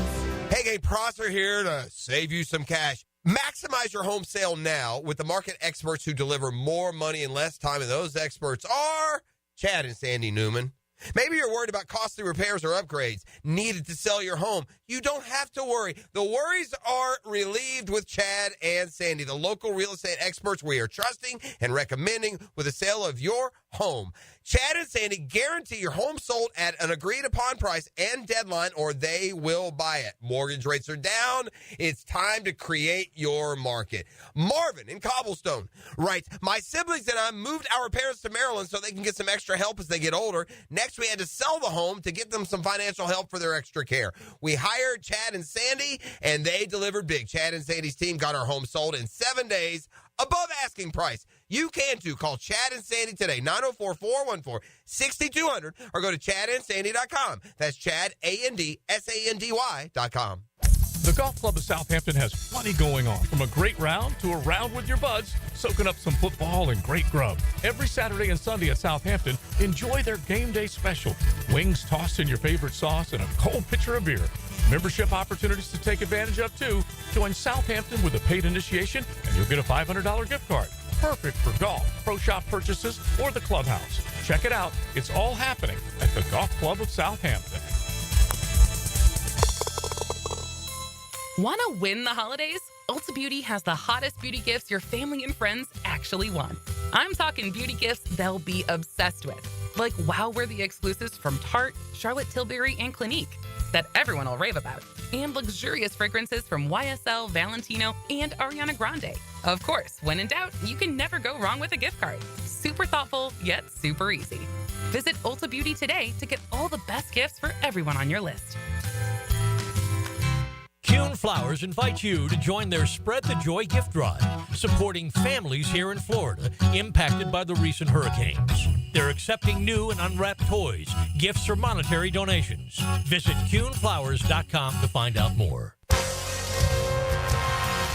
Hey, Gabe Prosser here to save you some cash. Maximize your home sale now with the market experts who deliver more money in less time, and those experts are Chad and Sandy Newman. Maybe you're worried about costly repairs or upgrades needed to sell your home. You don't have to worry. The worries are relieved with Chad and Sandy, the local real estate experts we are trusting and recommending with the sale of your home. Chad and Sandy guarantee your home sold at an agreed-upon price and deadline, or they will buy it. Mortgage rates are down. It's time to create your market. Marvin in Cobblestone writes, my siblings and I moved our parents to Maryland so they can get some extra help as they get older. Next, we had to sell the home to get them some financial help for their extra care. We hired Chad and Sandy, and they delivered big. Chad and Sandy's team got our home sold in 7 days above asking price. You can too. Call Chad and Sandy today, 904-414-6200, or go to chadandsandy.com. That's Chad, ANDSANDY.com. The Golf Club of Southampton has plenty going on, from a great round to a round with your buds, soaking up some football and great grub. Every Saturday and Sunday at Southampton, enjoy their game day special. Wings tossed in your favorite sauce and a cold pitcher of beer. Membership opportunities to take advantage of, too. Join Southampton with a paid initiation, and you'll get a $500 gift card. Perfect for golf, pro shop purchases, or the clubhouse. Check it out. It's all happening at the Golf Club of Southampton. Want to win the holidays? Ulta Beauty has the hottest beauty gifts your family and friends actually want. I'm talking beauty gifts they'll be obsessed with, like wow-worthy exclusives from Tarte, Charlotte Tilbury, and Clinique that everyone will rave about, and luxurious fragrances from YSL, Valentino, and Ariana Grande. Of course, when in doubt, you can never go wrong with a gift card. Super thoughtful, yet super easy. Visit Ulta Beauty today to get all the best gifts for everyone on your list. Kuhn Flowers invites you to join their Spread the Joy gift drive, supporting families here in Florida impacted by the recent hurricanes. They're accepting new and unwrapped toys, gifts, or monetary donations. Visit KuhnFlowers.com to find out more.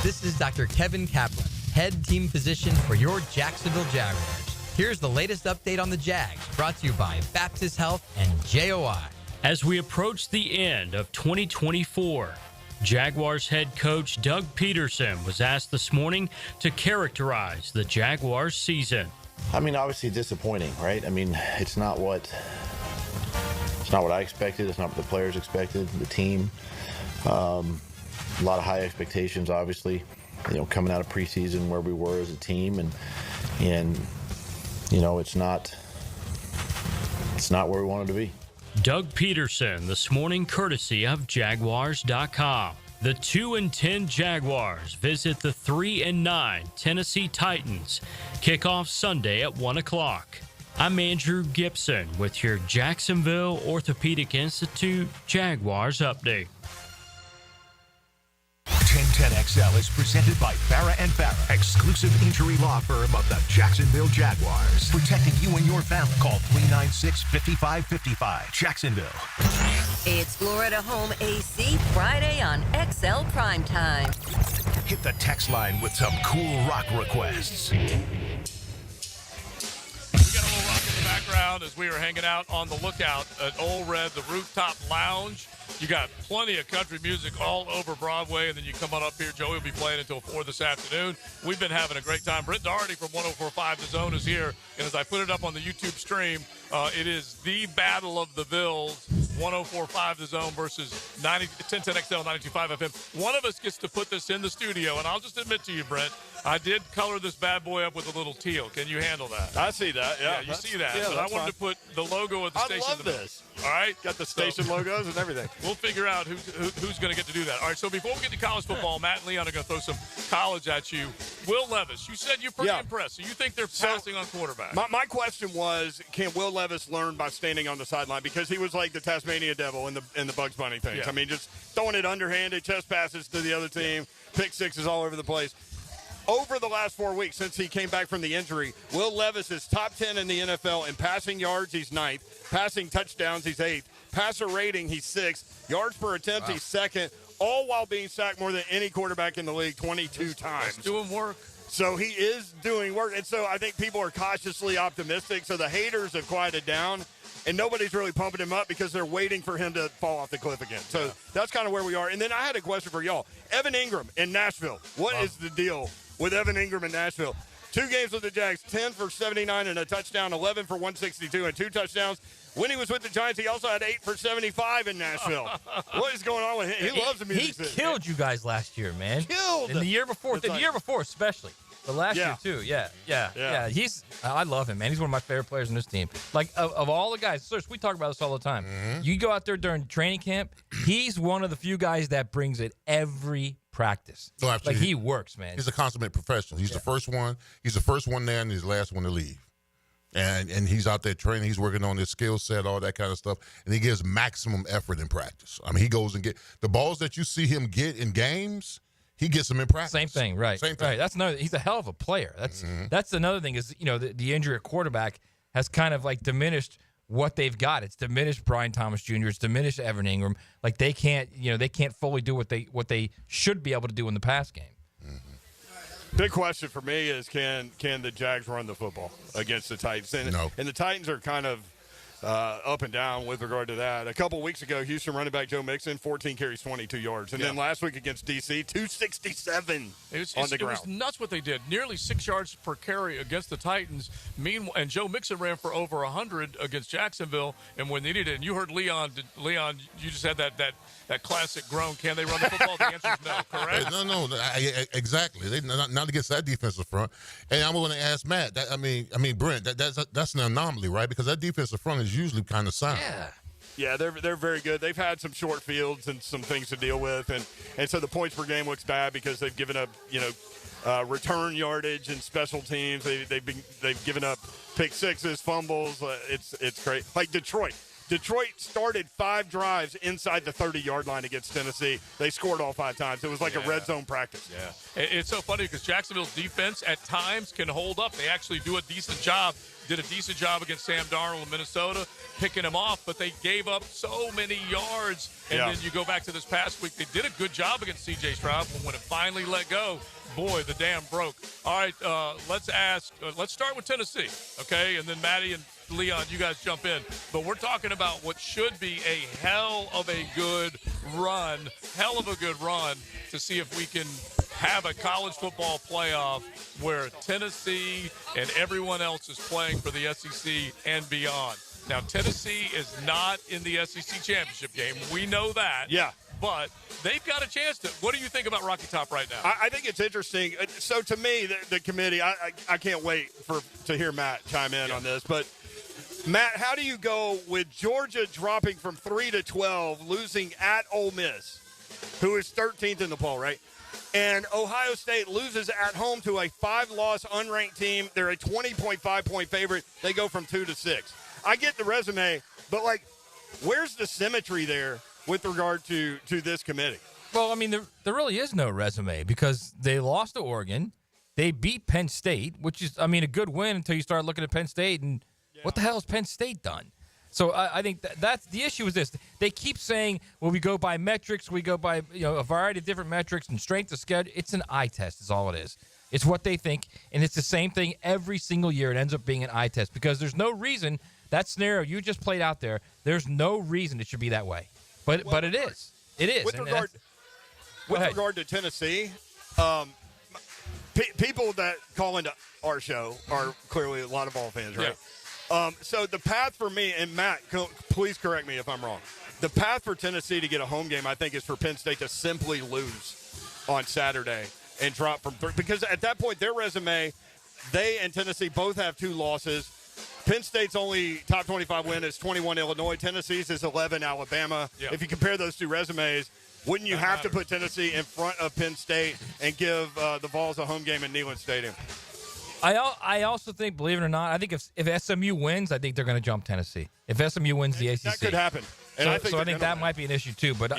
This is Dr. Kevin Kaplan, head team physician for your Jacksonville Jaguars. Here's the latest update on the Jags, brought to you by Baptist Health and JOI. As we approach the end of 2024, Jaguars head coach Doug Peterson was asked this morning to characterize the Jaguars season. I mean, obviously disappointing, right? I mean, it's not what I expected. It's not what the players expected, the team. A lot of high expectations, obviously, coming out of preseason where we were as a team, and it's not where we wanted to be. Doug Peterson this morning, courtesy of Jaguars.com. The 2-10 Jaguars visit the 3-9 Tennessee Titans. Kickoff Sunday at 1 o'clock. I'm Andrew Gibson with your Jacksonville Orthopedic Institute Jaguars update. 1010XL is presented by Farrah & Farrah, exclusive injury law firm of the Jacksonville Jaguars. Protecting you and your family. Call 396-5555. Jacksonville. It's Florida Home AC Friday on XL Primetime. Hit the text line with some cool rock requests. Background as we were hanging out on the lookout at Old Red, the rooftop lounge. You got plenty of country music all over Broadway, and then you come on up here. Joey will be playing until 4 this afternoon. We've been having a great time. Britt Doherty from 104.5 The Zone is here, and as I put it up on the YouTube stream, it is the battle of the Villes, 104.5 The Zone versus 1010XL 92.5 FM. One of us gets to put this in the studio, and I'll just admit to you, Brent, I did color this bad boy up with a little teal. Can you handle that? I see that, yeah. You see that. Yeah, but I wanted to put the logo of the station. I love this. All right? Got the station logos and everything. We'll figure out who's going to get to do that. All right, so before we get to college football, Matt and Leon are going to throw some college at you. Will Levis, you said you're pretty impressed. So you think they're passing on quarterback. My question was, can Will Levis learn by standing on the sideline? Because he was like the Tasmania devil in the Bugs Bunny things. Yeah. I mean, just throwing it underhanded, chest passes to the other team, pick sixes all over the place. Over the last 4 weeks since he came back from the injury, Will Levis is top 10 in the NFL in passing yards, he's 9th. Passing touchdowns, he's 8th. Passer rating, he's 6th. Yards per attempt, he's 2nd. All while being sacked more than any quarterback in the league 22 times. He's doing work. So he is doing work. And so I think people are cautiously optimistic. So the haters have quieted down. And nobody's really pumping him up because they're waiting for him to fall off the cliff again. So that's kind of where we are. And then I had a question for y'all. Evan Ingram in Nashville. What is the deal with Evan Ingram in Nashville? 2 games with the Jags, 10 for 79 and a touchdown, 11 for 162 and 2 touchdowns. When he was with the Giants, he also had 8 for 75 in Nashville. What is going on with him? He loves the music. He killed you guys last year, man. Killed. And the year before, year before especially. But last year, too. Yeah. I love him, man. He's one of my favorite players in this team. Like, of all the guys, Searcy, we talk about this all the time. Mm-hmm. You go out there during training camp, he's one of the few guys that brings it every practice. Oh, absolutely. Like, he works, man. He's a consummate professional. He's the first one. He's the first one there, and he's the last one to leave. And he's out there training. He's working on his skill set, all that kind of stuff. And he gives maximum effort in practice. I mean, he goes and get the balls that you see him get in games. He gets them in practice. Same thing, right? Same thing. Right. That's another. He's a hell of a player. That's another thing is the injury at quarterback has kind of like diminished what they've got. It's diminished Brian Thomas Jr. It's diminished Evan Ingram. Like they can't fully do what they should be able to do in the pass game. Big question for me is can the Jags run the football against the Titans? And, No. And the Titans are kind of up and down with regard to that. A couple weeks ago, Houston running back Joe Mixon, 14 carries, 22 yards. And then last week against D.C., 267 on the ground. It was nuts what they did. Nearly 6 yards per carry against the Titans. Meanwhile, and Joe Mixon ran for over 100 against Jacksonville. And when they needed it, and you heard Leon, you just had that classic groan, can they run the football? The answer is no, correct? No, exactly. They not against that defensive front. And I'm going to ask Matt. Brent. That's an anomaly, right? Because that defensive front is usually kind of sound. Yeah, they're very good. They've had some short fields and some things to deal with, and so the points per game looks bad because they've given up return yardage and special teams. They've given up pick sixes, fumbles. It's great. Like Detroit. Detroit started 5 drives inside the 30-yard line against Tennessee. They scored all 5 times. It was like a red zone practice. Yeah. It's so funny because Jacksonville's defense at times can hold up. They actually do a decent job. Did a decent job against Sam Darnold in Minnesota, picking him off, but they gave up so many yards. And then you go back to this past week, they did a good job against C.J. Stroud, but when it finally let go, boy, the dam broke. All right, let's start with Tennessee, okay? And then Maddie and Leon, you guys jump in. But we're talking about what should be a hell of a good run to see if we can have a college football playoff where Tennessee and everyone else is playing for the SEC and beyond. Now, Tennessee is not in the SEC championship game. We know that. Yeah. But they've got a chance to. What do you think about Rocky Top right now? I think it's interesting. So to me, the committee, I can't wait to hear Matt chime in on this. But, Matt, how do you go with Georgia dropping from 3 to 12, losing at Ole Miss, who is 13th in the poll, right? And Ohio State loses at home to a 5-loss unranked team. They're a 20.5-point favorite. They go from 2 to 6. I get the resume, but, where's the symmetry there with regard to this committee? Well, I mean, there really is no resume because they lost to Oregon. They beat Penn State, which is, a good win until you start looking at Penn State and what the hell has Penn State done? So I think that's the issue is this. They keep saying, well, we go by metrics. We go by a variety of different metrics and strength of schedule. It's an eye test is all it is. It's what they think, and it's the same thing every single year. It ends up being an eye test because there's no reason that scenario you just played out there, there's no reason it should be that way. But it is. It is. With regard to Tennessee, people that call into our show are clearly a lot of ball fans, right? Yeah. So the path for me, and Matt, please correct me if I'm wrong. The path for Tennessee to get a home game, I think, is for Penn State to simply lose on Saturday and drop from 3. Because at that point, their resume, they and Tennessee both have 2 losses. Penn State's only top 25 win is 21 Illinois. Tennessee's is 11 Alabama. Yep. If you compare those 2 resumes, wouldn't you have to put Tennessee in front of Penn State and give the Vols a home game at Neyland Stadium? I also think, believe it or not, I think if SMU wins, I think they're going to jump Tennessee. If SMU wins the ACC, that could happen. And I think that might be an issue too. But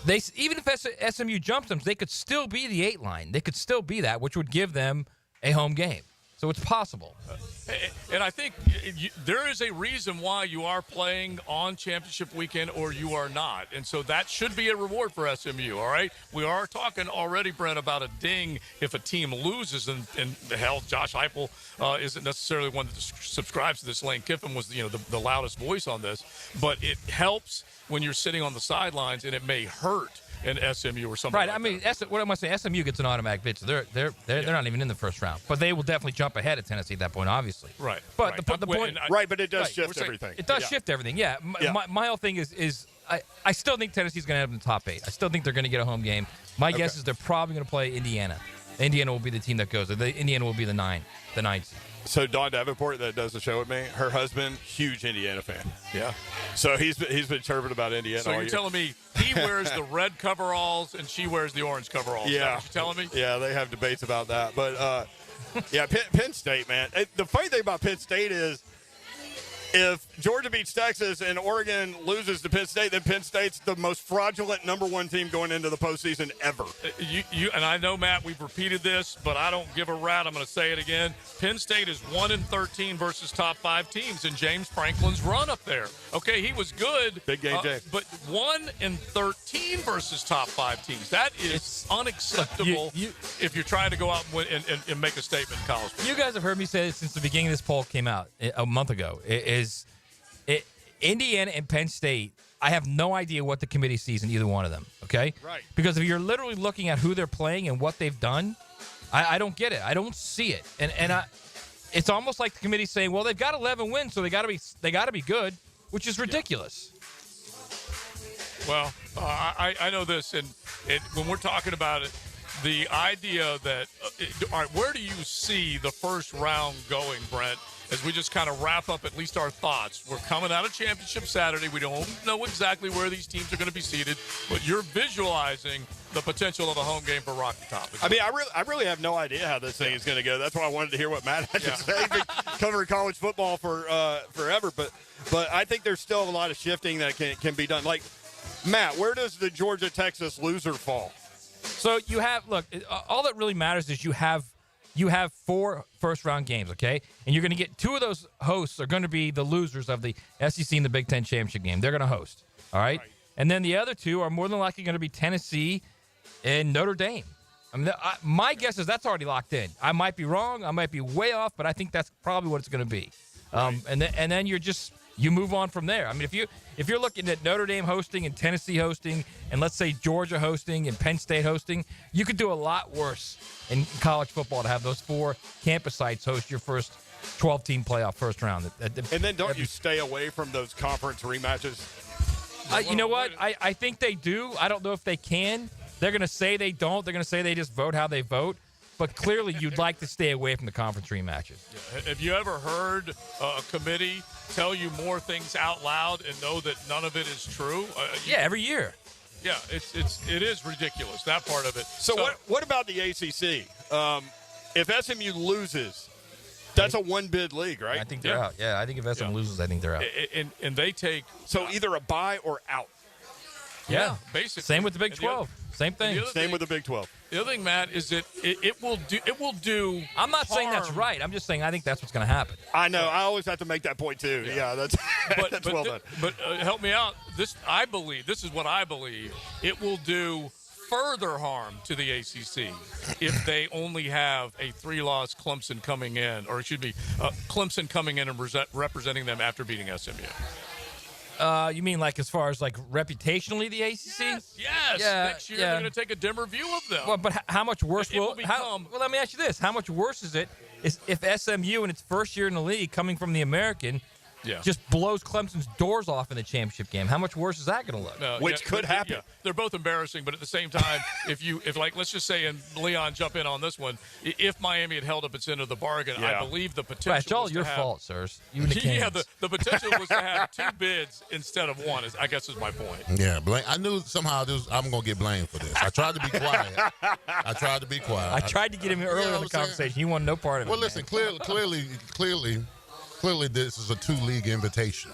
they even if SMU jumps them, they could still be the 8 line. They could still be that, which would give them a home game. So it's possible. And I think there is a reason why you are playing on championship weekend or you are not. And so that should be a reward for SMU, all right? We are talking already, Brent, about a ding if a team loses. And hell, Josh Heupel isn't necessarily one that subscribes to this. Lane Kiffin was the loudest voice on this. But it helps when you're sitting on the sidelines, and it may hurt in SMU or something. Right. What am I saying? SMU gets an automatic bid, so they're not even in the first round. But they will definitely jump ahead at Tennessee at that point, obviously. Right. But the point, but it does shift everything. It does shift everything. Yeah. My whole thing is I still think Tennessee's going to have in the top 8. I still think they're going to get a home game. My guess is they're probably going to play Indiana. Indiana will be the team that goes. Indiana will be the 9th. So Dawn Davenport, that does the show with me, her husband, huge Indiana fan. Yeah. So he's been chirping about Indiana. So you're telling me he wears the red coveralls and she wears the orange coveralls? Yeah. Is that what you're telling me? Yeah, they have debates about that. But Penn State, man. The funny thing about Penn State is if Georgia beats Texas and Oregon loses to Penn State, then Penn State's the most fraudulent number one team going into the postseason ever. You and I know, Matt, we've repeated this, but I don't give a rat. I'm going to say it again. Penn State is 1-13 versus top 5 teams in James Franklin's run up there. Okay, he was good. Big game, James. But 1-13 versus top 5 teams. That is unacceptable if you're trying to go out and, win, and make a statement in college football. You guys have heard me say this since the beginning of this poll came out a month ago. Indiana and Penn State, I have no idea what the committee sees in either one of them, okay? Right. Because if you're literally looking at who they're playing and what they've done, I don't get it. I don't see it. It's almost like the committee's saying, well, they've got 11 wins, so they got to be good, which is ridiculous. Well, I know this, and when we're talking about it, the idea that all right, where do you see the first round going, Brent? As we just kind of wrap up at least our thoughts. We're coming out of Championship Saturday. We don't know exactly where these teams are going to be seated, but you're visualizing the potential of a home game for Rocky Top. I mean, I really have no idea how this thing is going to go. That's why I wanted to hear what Matt had to say. He's been covering college football for forever, but I think there's still a lot of shifting that can be done. Like, Matt, where does the Georgia-Texas loser fall? So you have, look, all that really matters is you have 4 first-round games, okay? And you're going to get 2 of those hosts are going to be the losers of the SEC and the Big Ten championship game. They're going to host, all right? And then the other 2 are more than likely going to be Tennessee and Notre Dame. I mean, my guess is that's already locked in. I might be wrong. I might be way off, but I think that's probably what it's going to be. And then you move on from there. I mean, if you're looking at Notre Dame hosting and Tennessee hosting and let's say Georgia hosting and Penn State hosting, you could do a lot worse in college football to have those 4 campus sites host your first 12-team playoff first round. And then don't you stay away from those conference rematches? You know what? I think they do. I don't know if they can. They're going to say they don't. They're going to say they just vote how they vote. But clearly, you'd like to stay away from the conference rematches. Yeah. Have you ever heard a committee tell you more things out loud and know that none of it is true? Every year. Yeah, it is ridiculous, that part of it. So what about the ACC? If SMU loses, that's a one-bid league, right? I think they're out. Yeah, I think if SMU loses, I think they're out. And they take either a bye or out. Yeah, basically. Same with the Big 12. Same thing. Same with the Big 12. The other thing, Matt, is that it will do. I'm not saying that's right. I'm just saying I think that's what's going to happen. I know. I always have to make that point too. Yeah, that's that's well done. But help me out. This is what I believe. It will do further harm to the ACC if they only have a 3-loss Clemson coming in, or excuse me, Clemson coming in and representing them after beating SMU. You mean like as far as like reputationally the ACC? Yes. Next year they're going to take a dimmer view of them. Well, but how much worse will become? Well, let me ask you this: how much worse is it if SMU in its first year in the league, coming from the American, just blows Clemson's doors off in the championship game? How much worse is that going to look? Which could happen. Yeah, they're both embarrassing, but at the same time, if let's just say, and Leon, jump in on this one, if Miami had held up its end of the bargain, I believe the potential. It's all your fault, sirs. You and the Canes. The potential was to have 2 bids instead of 1. I guess is my point. Yeah, I knew somehow I'm going to get blamed for this. I tried to be quiet. I tried to get him earlier in the conversation. He wanted no part of it. Well, listen, clearly, this is a 2-league invitation.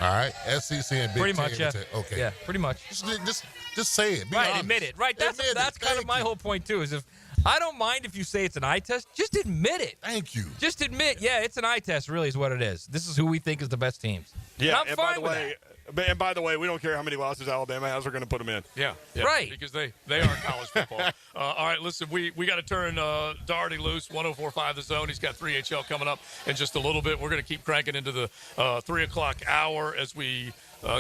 All right, SEC and Big Pretty Ten. much, yeah. Okay. Yeah, pretty much. Just say it. Be right, honest. admit it. Right, that's kind of my whole point too. Is if I don't mind if you say it's an eye test, just admit it. Thank you. Just admit, it's an eye test. Really, is what it is. This is who we think is the best teams. Yeah, and I'm fine with that. And by the way, we don't care how many losses Alabama has. We're going to put them in. Yeah, right. Because they are college football. All right, listen, we got to turn Doherty loose. 104.5 The Zone. He's got 3HL coming up in just a little bit. We're going to keep cranking into the 3 o'clock hour as we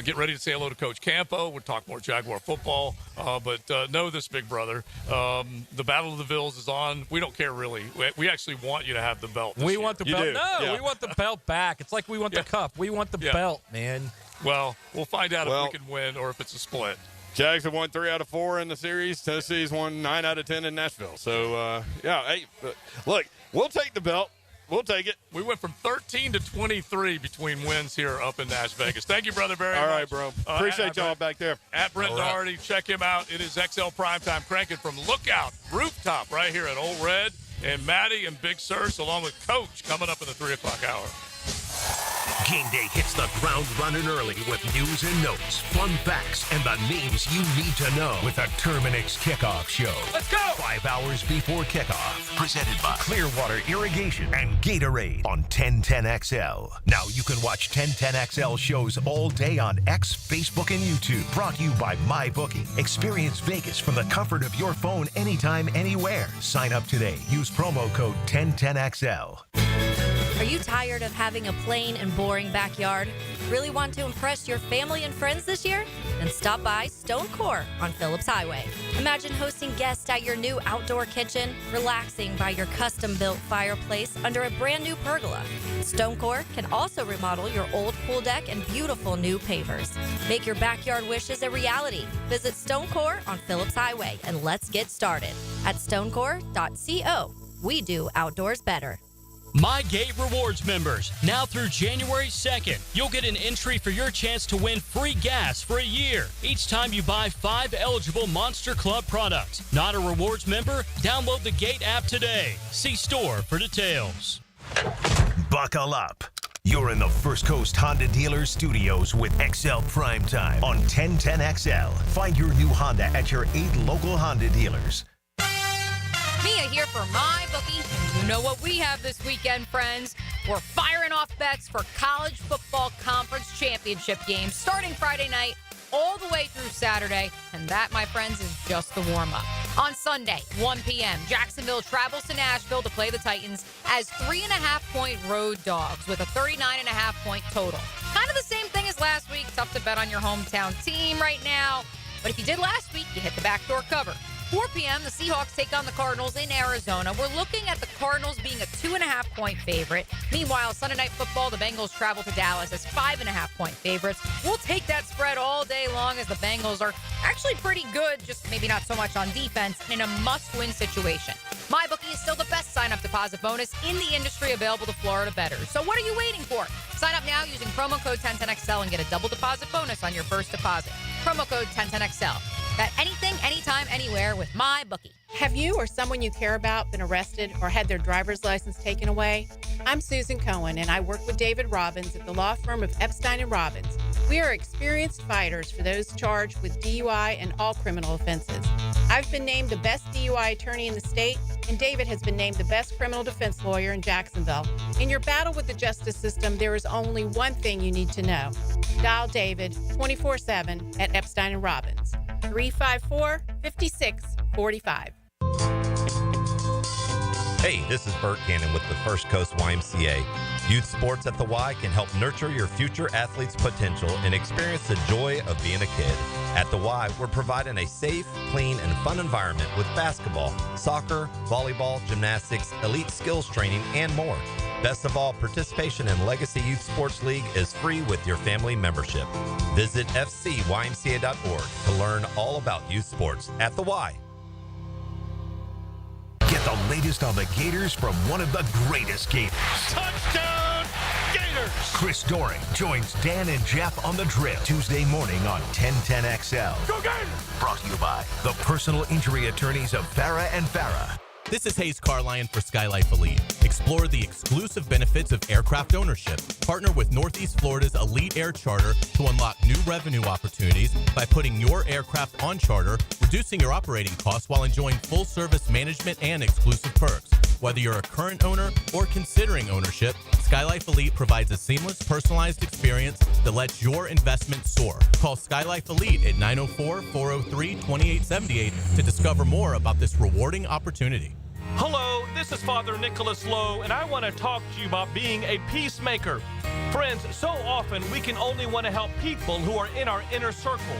get ready to say hello to Coach Campo. We'll talk more Jaguar football. But know this, big brother. The Battle of the Villes is on. We don't care, really. We actually want you to have the belt. We want the belt. No, we want the belt back. It's like we want the cup. We want the belt, man. Well, we'll find out if we can win or if it's a split. Jags have won 3 out of 4 in the series. Tennessee's won 9 out of 10 in Nashville. So, hey, look, we'll take the belt. We'll take it. We went from 13 to 23 between wins here up in Nash Vegas. Thank you, brother, very much. All right, bro. Appreciate y'all back there. At Brent Doherty, check him out. It is XL Primetime cranking from Lookout Rooftop right here at Old Red. And Maddie and Big Searcy along with Coach coming up in the 3 o'clock hour. Game day hits the ground running early with news and notes, fun facts, and the names you need to know with a Terminix Kickoff Show. Let's go! 5 hours before kickoff. Presented by Clearwater Irrigation and Gatorade on 1010XL. Now you can watch 1010XL shows all day on X, Facebook, and YouTube. Brought to you by MyBookie. Experience Vegas from the comfort of your phone anytime, anywhere. Sign up today. Use promo code 1010XL. Are you tired of having a plain and boring backyard? Really want to impress your family and friends this year? Then stop by Stone Core on Phillips Highway. Imagine hosting guests at your new outdoor kitchen, relaxing by your custom-built fireplace under a brand new pergola. Stone Core can also remodel your old pool deck and beautiful new pavers. Make your backyard wishes a reality. Visit Stone Core on Phillips Highway and let's get started at stonecore.co. We do outdoors better. My Gate Rewards members, now through January 2nd, you'll get an entry for your chance to win free gas for a year each time you buy 5 eligible Monster Club products. Not a rewards member? Download the Gate app today. See store for details. Buckle up. You're in the First Coast Honda Dealers Studios with XL Primetime on 1010XL. Find your new Honda at your 8 local Honda dealers. Mia here for MyBookie, and you know what we have this weekend, friends? We're firing off bets for College Football Conference Championship games starting Friday night all the way through Saturday, and that, my friends, is just the warm-up. On Sunday, 1 p.m., Jacksonville travels to Nashville to play the Titans as 3.5-point road dogs with a 39.5-point total. Kind of the same thing as last week. Tough to bet on your hometown team right now, but if you did last week, you hit the backdoor cover. 4 p.m., the Seahawks take on the Cardinals in Arizona. We're looking at the Cardinals being a 2.5-point favorite. Meanwhile, Sunday Night Football, the Bengals travel to Dallas as 5.5-point favorites. We'll take that spread all day long as the Bengals are actually pretty good, just maybe not so much on defense, and in a must-win situation. MyBookie is still the best sign-up deposit bonus in the industry available to Florida bettors. So what are you waiting for? Sign up now using promo code 1010XL and get a double deposit bonus on your first deposit. Promo code 1010XL. Bet anything, anytime, anywhere with MyBookie. Have you or someone you care about been arrested or had their driver's license taken away? I'm Susan Cohen, and I work with David Robbins at the law firm of Epstein & Robbins. We are experienced fighters for those charged with DUI and all criminal offenses. I've been named the best DUI attorney in the state, and David has been named the best criminal defense lawyer in Jacksonville. In your battle with the justice system, there is only one thing you need to know. Dial David 24/7 at Epstein & Robbins. 354-5645. Hey, this is Bert Cannon with the First Coast YMCA. Youth sports at the Y can help nurture your future athlete's potential and experience the joy of being a kid. At the Y, we're providing a safe, clean, and fun environment with basketball, soccer, volleyball, gymnastics, elite skills training, and more. Best of all, participation in Legacy Youth Sports League is free with your family membership. Visit fcymca.org to learn all about youth sports at the Y. Get the latest on the Gators from one of the greatest Gators. Touchdown, Gators! Chris Doring joins Dan and Jeff on the drill Tuesday morning on 1010XL. Go Gators! Brought to you by the personal injury attorneys of Farah and Farah. This is Hayes Carline for Skylife Elite. Explore the exclusive benefits of aircraft ownership. Partner with Northeast Florida's Elite Air Charter to unlock new revenue opportunities by putting your aircraft on charter, reducing your operating costs while enjoying full service management and exclusive perks. Whether you're a current owner or considering ownership, Skylife Elite provides a seamless, personalized experience that lets your investment soar. Call Skylife Elite at 904-403-2878 to discover more about this rewarding opportunity. Hello, this is Father Nicholas Lowe, and I want to talk to you about being a peacemaker. Friends, so often we can only want to help people who are in our inner circle.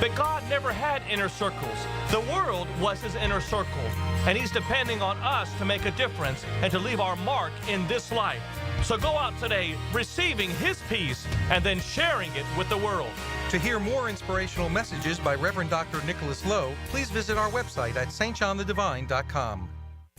But God never had inner circles. The world was his inner circle, and he's depending on us to make a difference and to leave our mark in this life. So go out today receiving his peace and then sharing it with the world. To hear more inspirational messages by Reverend Dr. Nicholas Lowe, please visit our website at stjohnthedivine.com.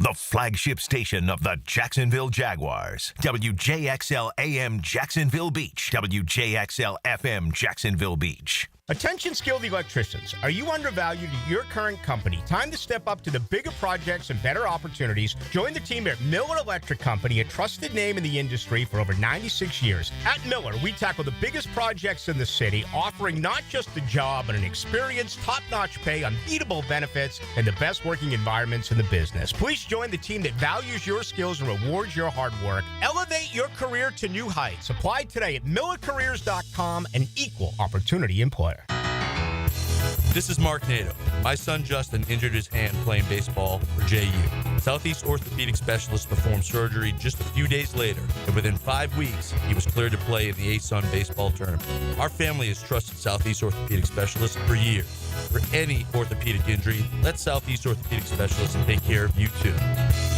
The flagship station of the Jacksonville Jaguars. WJXL AM Jacksonville Beach. WJXL FM Jacksonville Beach. Attention skilled electricians. Are you undervalued at your current company? Time to step up to the bigger projects and better opportunities. Join the team at Miller Electric Company, a trusted name in the industry for over 96 years. At Miller, we tackle the biggest projects in the city, offering not just a job, but an experience, top-notch pay, unbeatable benefits, and the best working environments in the business. Please join the team that values your skills and rewards your hard work. Elevate your career to new heights. Apply today at millercareers.com, an equal opportunity employer. This is Mark Nato. My son Justin injured his hand playing baseball for JU. Southeast Orthopedic Specialist performed surgery just a few days later, and within 5 weeks, he was cleared to play in the ASUN baseball tournament. Our family has trusted Southeast Orthopedic Specialists for years. For any orthopedic injury, let Southeast Orthopedic Specialists take care of you too.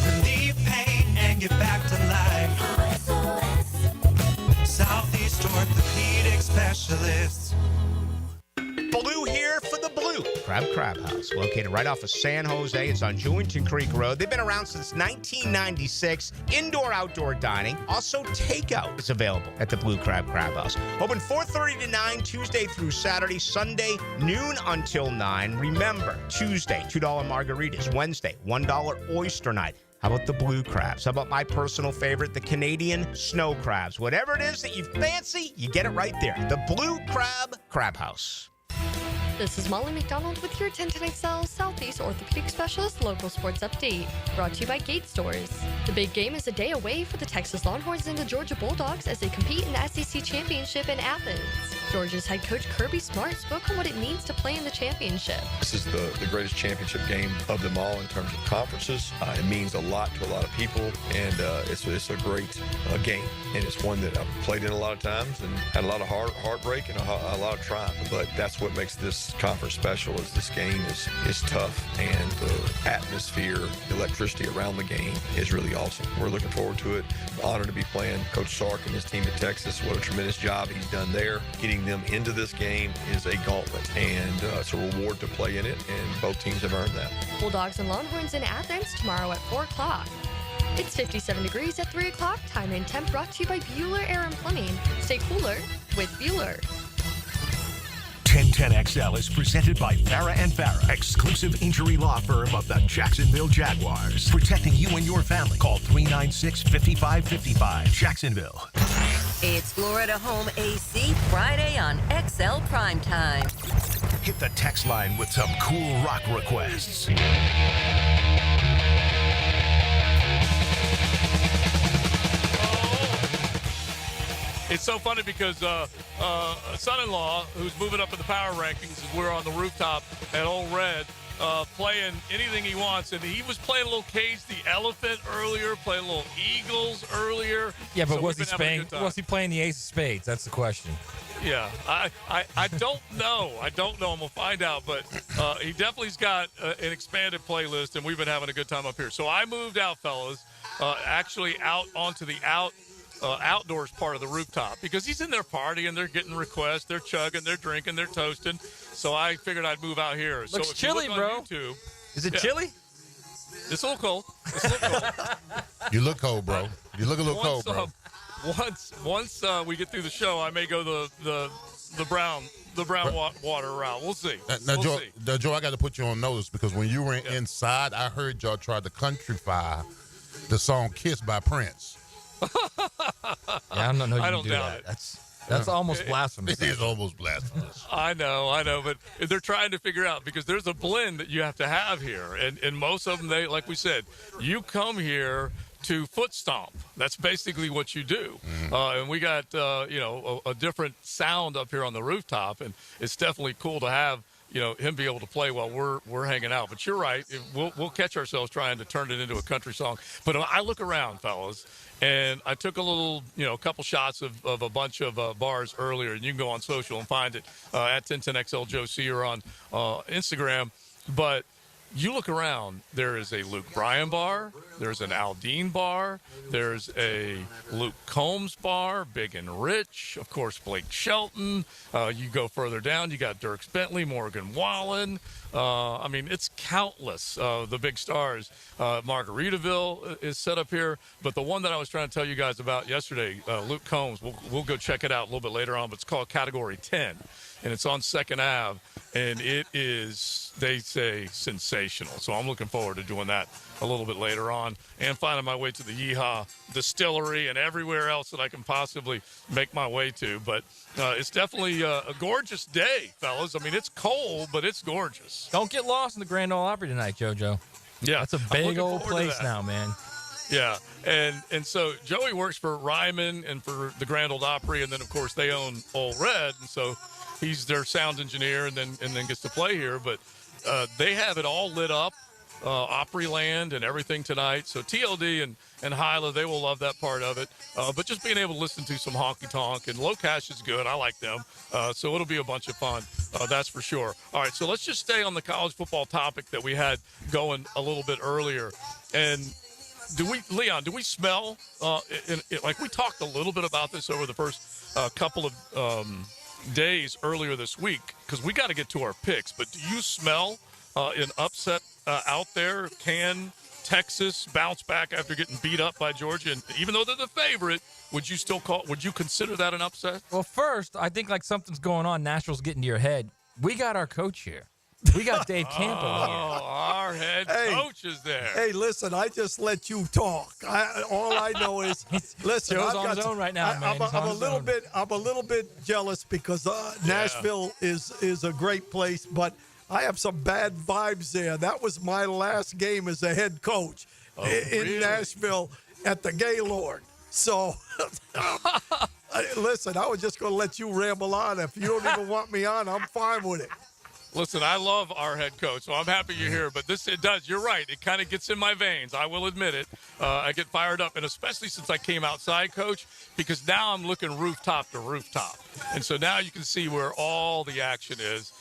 Relieve pain and get back to life. Southeast Orthopedic Specialists. Blue here for the Blue Crab House, located right off of San Jose. It's on Jewington Creek Road. They've been around since 1996. Indoor-outdoor dining. Also, takeout is available at the Blue Crab House. Open 4:30 to 9, Tuesday through Saturday. Sunday, noon until 9. Remember, Tuesday, $2 margaritas. Wednesday, $1 oyster night. How about the blue crabs? How about my personal favorite, the Canadian snow crabs? Whatever it is that you fancy, you get it right there. The Blue Crab House. This is Molly McDonald with your 1010XL Southeast Orthopedic Specialist local sports update, brought to you by Gate Stores. The big game is a day away for the Texas Longhorns and the Georgia Bulldogs as they compete in the SEC Championship in Athens. Georgia's head coach Kirby Smart spoke on what it means to play in the championship. This is the greatest championship game of them all in terms of conferences. It means a lot to a lot of people, and it's a great game. And it's one that I've played in a lot of times and had a lot of heartbreak and a lot of triumph. But that's what makes this conference special, is this game is tough, and the atmosphere, the electricity around the game is really awesome. We're looking forward to it. Honored to be playing Coach Sark and his team at Texas. What a tremendous job he's done there. Getting them into this game is a gauntlet, and it's a reward to play in it, and both teams have earned that. Bulldogs and Longhorns in Athens tomorrow at 4 o'clock. It's 57 degrees at 3 o'clock. Time and temp brought to you by Bueller Air and Plumbing. Stay cooler with Bueller. 1010XL is presented by Farah & Farah, exclusive injury law firm of the Jacksonville Jaguars. Protecting you and your family. Call 396-5555. Jacksonville. It's Florida Home AC Friday on XL Primetime. Hit the text line with some cool rock requests. It's so funny because son-in-law, who's moving up in the power rankings, is we're on the rooftop at Old Red playing anything he wants. And he was playing a little Cage the Elephant earlier, playing a little Eagles earlier. Yeah, but So was we've he been having a good time. playing the Ace of Spades? That's the question. Yeah, I don't know. I don't know. I'm going to find out. But he definitely's got an expanded playlist, and we've been having a good time up here. So I moved out, fellas, actually out onto the outdoors part of the rooftop, because he's in there partying, they're getting requests, they're chugging, they're drinking, they're toasting. So I figured I'd move out here. Looks so if chilly, you look bro. on YouTube, Is it chilly? It's a little cold. It's a little cold. You look cold, bro. You look a little cold, bro. Once we get through the show, I may go the brown water route. We'll see. Now, We'll Joe, I got to put you on notice, because when you were inside, I heard y'all try to countrify the song "Kiss" by Prince. Yeah, I don't know. I don't do doubt that. it. That's almost blasphemous. It is almost blasphemous. I know, but they're trying to figure out, because there's a blend that you have to have here, and most of them, they, like we said, you come here to foot stomp. That's basically what you do. And we got a different sound up here on the rooftop, and it's definitely cool to have him be able to play while we're hanging out. But you're right, we'll catch ourselves trying to turn it into a country song. But I look around, fellas, and I took a little, a couple shots of a bunch of bars earlier, and you can go on social and find it at 1010XL Joe Sear on Instagram. But you look around, there is a Luke Bryan bar, there's an Aldine bar, there's a Luke Combs bar, Big and Rich, of course, Blake Shelton. You go further down, you got Dierks Bentley, Morgan Wallen. I mean, it's countless, the big stars. Margaritaville is set up here. But the one that I was trying to tell you guys about yesterday, Luke Combs, we'll go check it out a little bit later on, but it's called Category 10. and it's on 2nd Ave, and it is, they say, sensational. So I'm looking forward to doing that a little bit later on and finding my way to the Yeehaw Distillery and everywhere else that I can possibly make my way to. But it's definitely a gorgeous day, fellas. I mean, it's cold, but it's gorgeous. Don't get lost in the Grand Ole Opry tonight, JoJo. Yeah. That's a big old place now, man. Yeah, and so Joey works for Ryman and for the Grand Ole Opry, and then, of course, they own Ole Red, and so he's their sound engineer and then gets to play here. But they have it all lit up, Opryland and everything tonight. So TLD and Hyla, they will love that part of it. But just being able to listen to some honky tonk, and Low Cash is good. I like them. So it'll be a bunch of fun. That's for sure. All right, so let's just stay on the college football topic that we had going a little bit earlier. And Leon, do we smell, like we talked a little bit about this over the first couple of days earlier this week, because we got to get to our picks, but do you smell an upset out there? Can Texas bounce back after getting beat up by Georgia? And even though they're the favorite, would you consider that an upset? Well, first, I think like something's going on. Nashville's getting to your head. We got our coach here. We got Dave Campo here. Our head coach is there. Hey, listen, I just let you talk. All I know is, listen, Joe's on his own right now, man. I'm a little bit jealous because Nashville is a great place, but I have some bad vibes there. That was my last game as a head coach in Nashville at the Gaylord. So, listen, I was just going to let you ramble on. If you don't even want me on, I'm fine with it. Listen, I love our head coach, so I'm happy you're here. But it does. You're right. It kind of gets in my veins. I will admit it. I get fired up, and especially since I came outside, Coach, because now I'm looking rooftop to rooftop. And so now you can see where all the action is.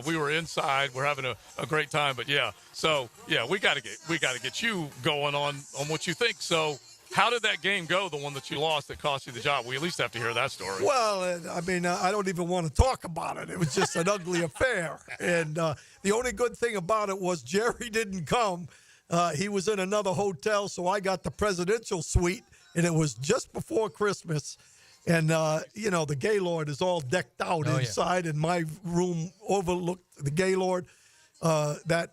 We were inside. We're having a great time. But, yeah, so, yeah, we got to get you going on what you think. So, how did that game go, the one that you lost that cost you the job? We at least have to hear that story. Well, I mean, I don't even want to talk about it. It was just an ugly affair. And the only good thing about it was Jerry didn't come. He was in another hotel, so I got the presidential suite, and it was just before Christmas. And, the Gaylord is all decked out inside, and my room overlooked the Gaylord, that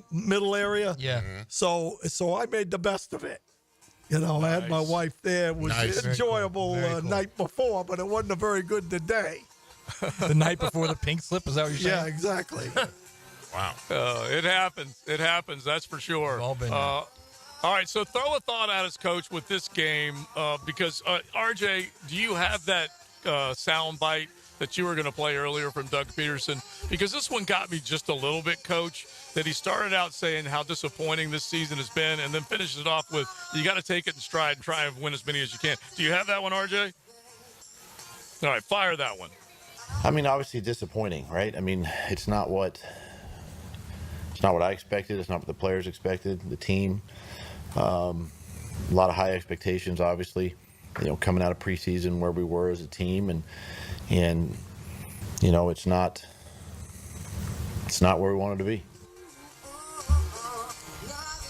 middle area. Yeah. So I made the best of it. I had my wife there. It was an enjoyable night before, but it wasn't a very good day. The night before the pink slip, is that what you're saying? Yeah, exactly. Wow. It happens. It happens. That's for sure. All been all right, so throw a thought at us, Coach, with this game, because, RJ, do you have that sound bite that you were going to play earlier from Doug Peterson? Because this one got me just a little bit, Coach, that he started out saying how disappointing this season has been and then finishes it off with, you got to take it in stride and try and win as many as you can. Do you have that one, RJ? All right, fire that one. I mean, obviously disappointing, right? I mean, it's not what I expected. It's not what the players expected, the team. A lot of high expectations, obviously, coming out of preseason where we were as a team, and it's not where we wanted to be.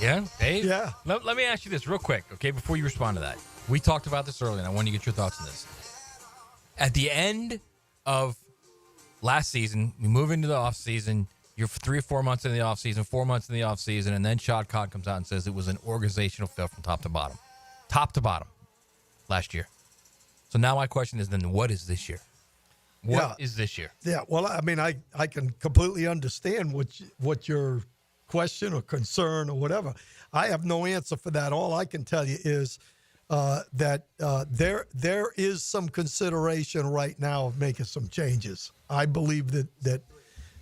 Yeah, Dave? Yeah. Let me ask you this real quick, okay, before you respond to that. We talked about this earlier, and I want to get your thoughts on this. At the end of last season, we move into the offseason. You're 3 or 4 months into the offseason, 4 months in the offseason, and then Shad Khan comes out and says it was an organizational fail from top to bottom. Top to bottom last year. So now my question is then what is this year? What is this year? Yeah, well, I mean, I can completely understand what your question or concern or whatever. I have no answer for that. All I can tell you is that there is some consideration right now of making some changes. I believe that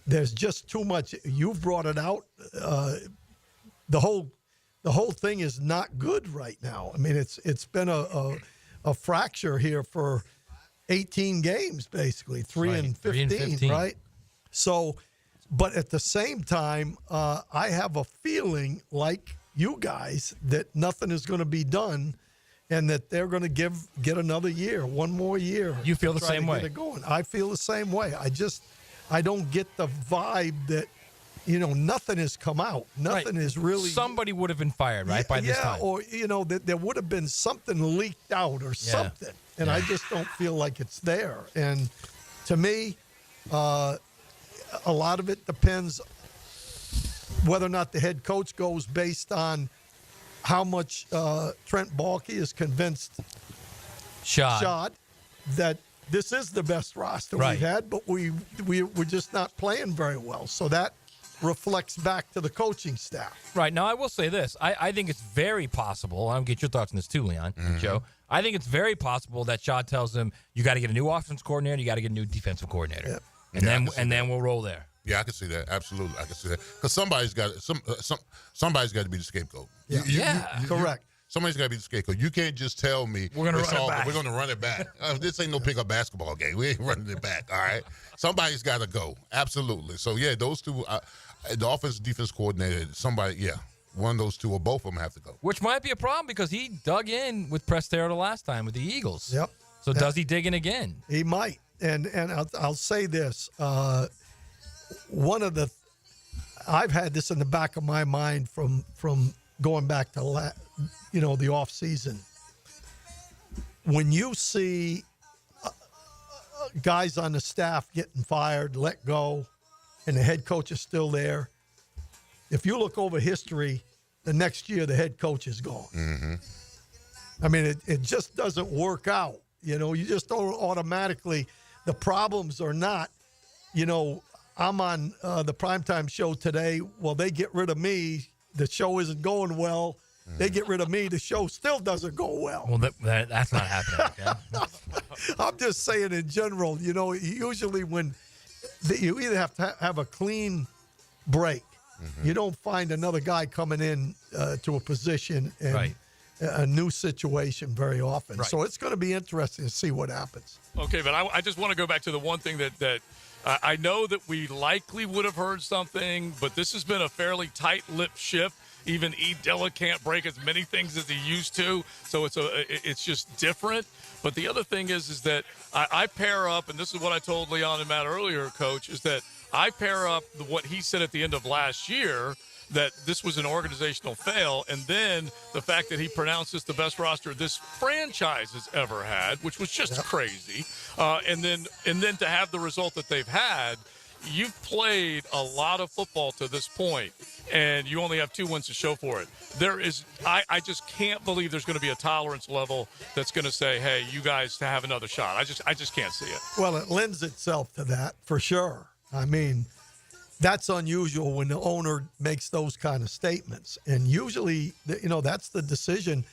there's just too much. You've brought it out. The whole thing is not good right now. I mean, it's been a fracture here for 18 games, basically, 3 and 15, right? So, but at the same time, I have a feeling like you guys that nothing is going to be done and that they're going to get another year, one more year. You feel the same way? Get it going. I feel the same way. I don't get the vibe that, nothing has come out. Nothing is really. Somebody would have been fired, right, by this time. Or, that there would have been something leaked out or something. And I just don't feel like it's there. And to me, A lot of it depends whether or not the head coach goes based on how much Trent Baalke is convinced Shad that this is the best roster Right. we've had, but we're just not playing very well. So that reflects back to the coaching staff. Right. Now, I will say this. I think it's very possible. I'll get your thoughts on this too, Leon, Joe. I think it's very possible that Shad tells him, you got to get a new offense coordinator, you got to get a new defensive coordinator. Yep. And then we'll roll there. Yeah, I can see that. Absolutely, I can see that. Because somebody's got to be the scapegoat. Correct. Somebody's got to be the scapegoat. You can't just tell me We're gonna run it back. We're going to run it back. This ain't no pickup basketball game. We ain't running it back. All right. Somebody's got to go. Absolutely. So yeah, those two, the offense defense coordinator, somebody. Yeah, one of those two or both of them have to go. Which might be a problem because he dug in with Prestero the last time with the Eagles. Yep. So does he dig in again? He might. And I'll say this. I've had this in the back of my mind from going back to the off season. When you see guys on the staff getting fired, let go, and the head coach is still there, if you look over history, the next year the head coach is gone. Mm-hmm. I mean, it just doesn't work out. You just don't automatically. The problems are not, I'm on the Primetime show today. Well, they get rid of me. The show isn't going well. They get rid of me. The show still doesn't go well. Well, that's not happening. Okay? I'm just saying in general, usually when you either have to have a clean break. Mm-hmm. You don't find another guy coming in to a position and a new situation very often. Right. So it's going to be interesting to see what happens. Okay, but I just want to go back to the one thing that I know that we likely would have heard something, but this has been a fairly tight-lipped ship. Even E. Dilla can't break as many things as he used to, so it's just different. But the other thing is that I pair up, and this is what I told Leon and Matt earlier, Coach, is that I pair up what he said at the end of last year, that this was an organizational fail, and then the fact that he pronounced this the best roster this franchise has ever had, which was just crazy, and then to have the result that they've had. You've played a lot of football to this point, and you only have 2 wins to show for it. I just can't believe there's going to be a tolerance level that's going to say, hey, you guys have another shot. I just can't see it. Well, it lends itself to that for sure. I mean, that's unusual when the owner makes those kind of statements. And usually, that's the decision.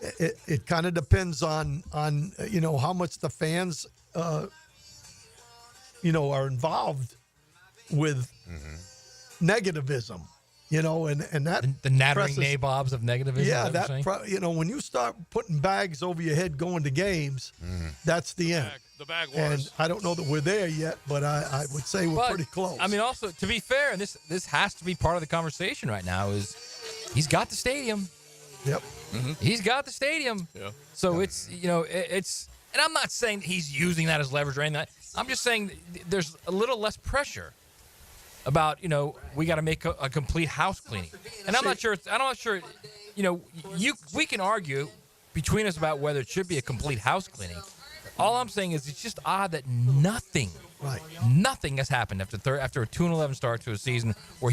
It kind of depends on how much the fans, are involved with negativism, and that the nattering nabobs of negativism. Yeah, when you start putting bags over your head going to games, that's the end. The bag wars. And I don't know that we're there yet, but I would say we're pretty close. I mean, also, to be fair, and this has to be part of the conversation right now, is he's got the stadium. Yep. Mm-hmm. He's got the stadium. Yeah. So it's, and I'm not saying he's using that as leverage or anything. I'm just saying there's a little less pressure about, we got to make a complete house cleaning. And I'm not sure, we can argue between us about whether it should be a complete house cleaning. All I'm saying is it's just odd that nothing has happened after a 2-11 start to a season where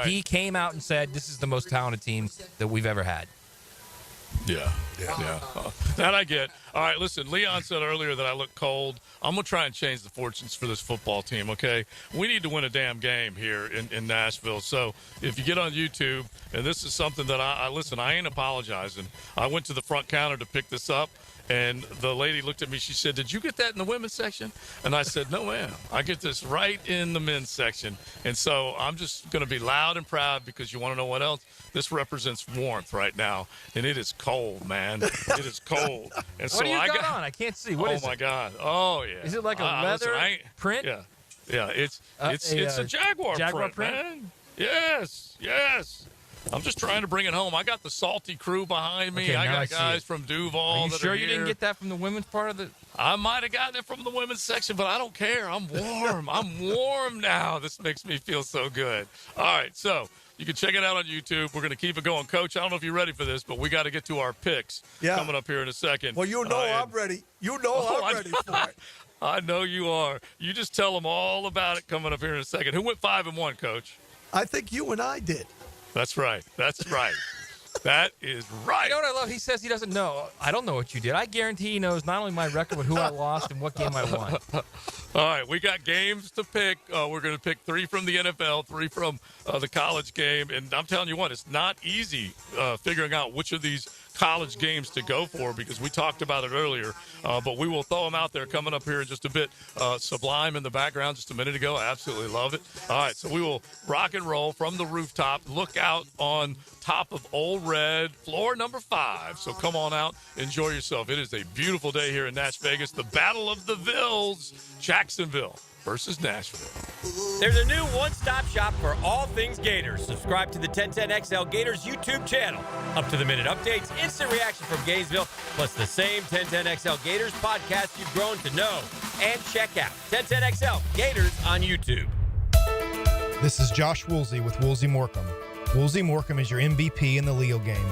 he came out and said, this is the most talented team that we've ever had. Yeah. That I get. All right, listen, Leon said earlier that I look cold. I'm going to try and change the fortunes for this football team, okay? We need to win a damn game here in Nashville. So if you get on YouTube, and this is something that I ain't apologizing. I went to the front counter to pick this up, and the lady looked at me. She said, did you get that in the women's section? And I said, no, ma'am. I get this right in the men's section. And so I'm just going to be loud and proud because you want to know what else? This represents warmth right now, and it is cold, man. It is cold. And what do you got on? I can't see. What is it? Oh, my God. Oh, yeah. Is it like a leather print? Yeah. It's a Jaguar print, man. Yes. I'm just trying to bring it home. I got the salty crew behind me. Okay, I got guys from Duval. Are you sure you didn't get that from the women's part of the? I might have gotten it from the women's section, but I don't care. I'm warm. I'm warm now. This makes me feel so good. All right, so You can check it out on YouTube. We're going to keep it going. Coach, I don't know if you're ready for this, but we got to get to our picks coming up here in a second. Well, I'm ready. I'm ready for it. I know you are. You just tell them all about it coming up here in a second. Who went 5-1, Coach? I think you and I did. That's right. That's right. That is right. You know what I love? He says he doesn't know. I don't know what you did. I guarantee he knows not only my record, but who I lost and what game I won. All right, we got games to pick. We're going to pick 3 from the NFL, 3 from the college game. And I'm telling you what, it's not easy figuring out which of these college games to go for because we talked about it earlier. But we will throw them out there coming up here in just a bit. Sublime in the background just a minute ago. I absolutely love it. All right, so we will rock and roll from the rooftop. Look out on top of Old Red, floor number 5. So come on out, enjoy yourself. It is a beautiful day here in Nash Vegas. The Battle of the Villes, Jacksonville versus Nashville. There's a new one-stop shop for all things Gators. Subscribe to the 1010XL Gators YouTube channel. Up-to-the-minute updates, instant reaction from Gainesville, plus the same 1010XL Gators podcast you've grown to know. And check out 1010XL Gators on YouTube. This is Josh Woolsey with Woolsey Morecambe. Woolsey Morecambe is your MVP in the legal game.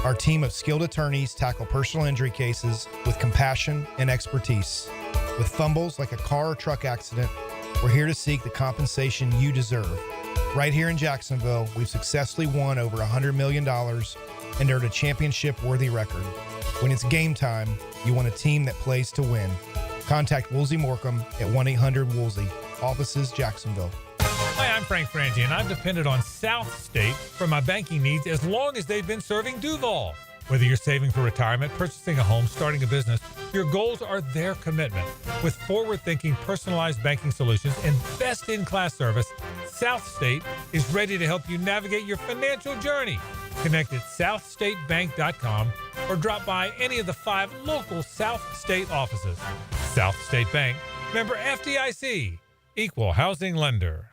Our team of skilled attorneys tackle personal injury cases with compassion and expertise. With fumbles like a car or truck accident, we're here to seek the compensation you deserve. Right here in Jacksonville, we've successfully won over $100 million and earned a championship-worthy record. When it's game time, you want a team that plays to win. Contact Woolsey Morecambe at 1-800-WOOLSEY. Offices, Jacksonville. Hi, I'm Frank Frangie, and I've depended on South State for my banking needs as long as they've been serving Duval. Whether you're saving for retirement, purchasing a home, starting a business, your goals are their commitment. With forward-thinking, personalized banking solutions and best-in-class service, South State is ready to help you navigate your financial journey. Connect at southstatebank.com or drop by any of the 5 local South State offices. South State Bank, member FDIC, equal housing lender.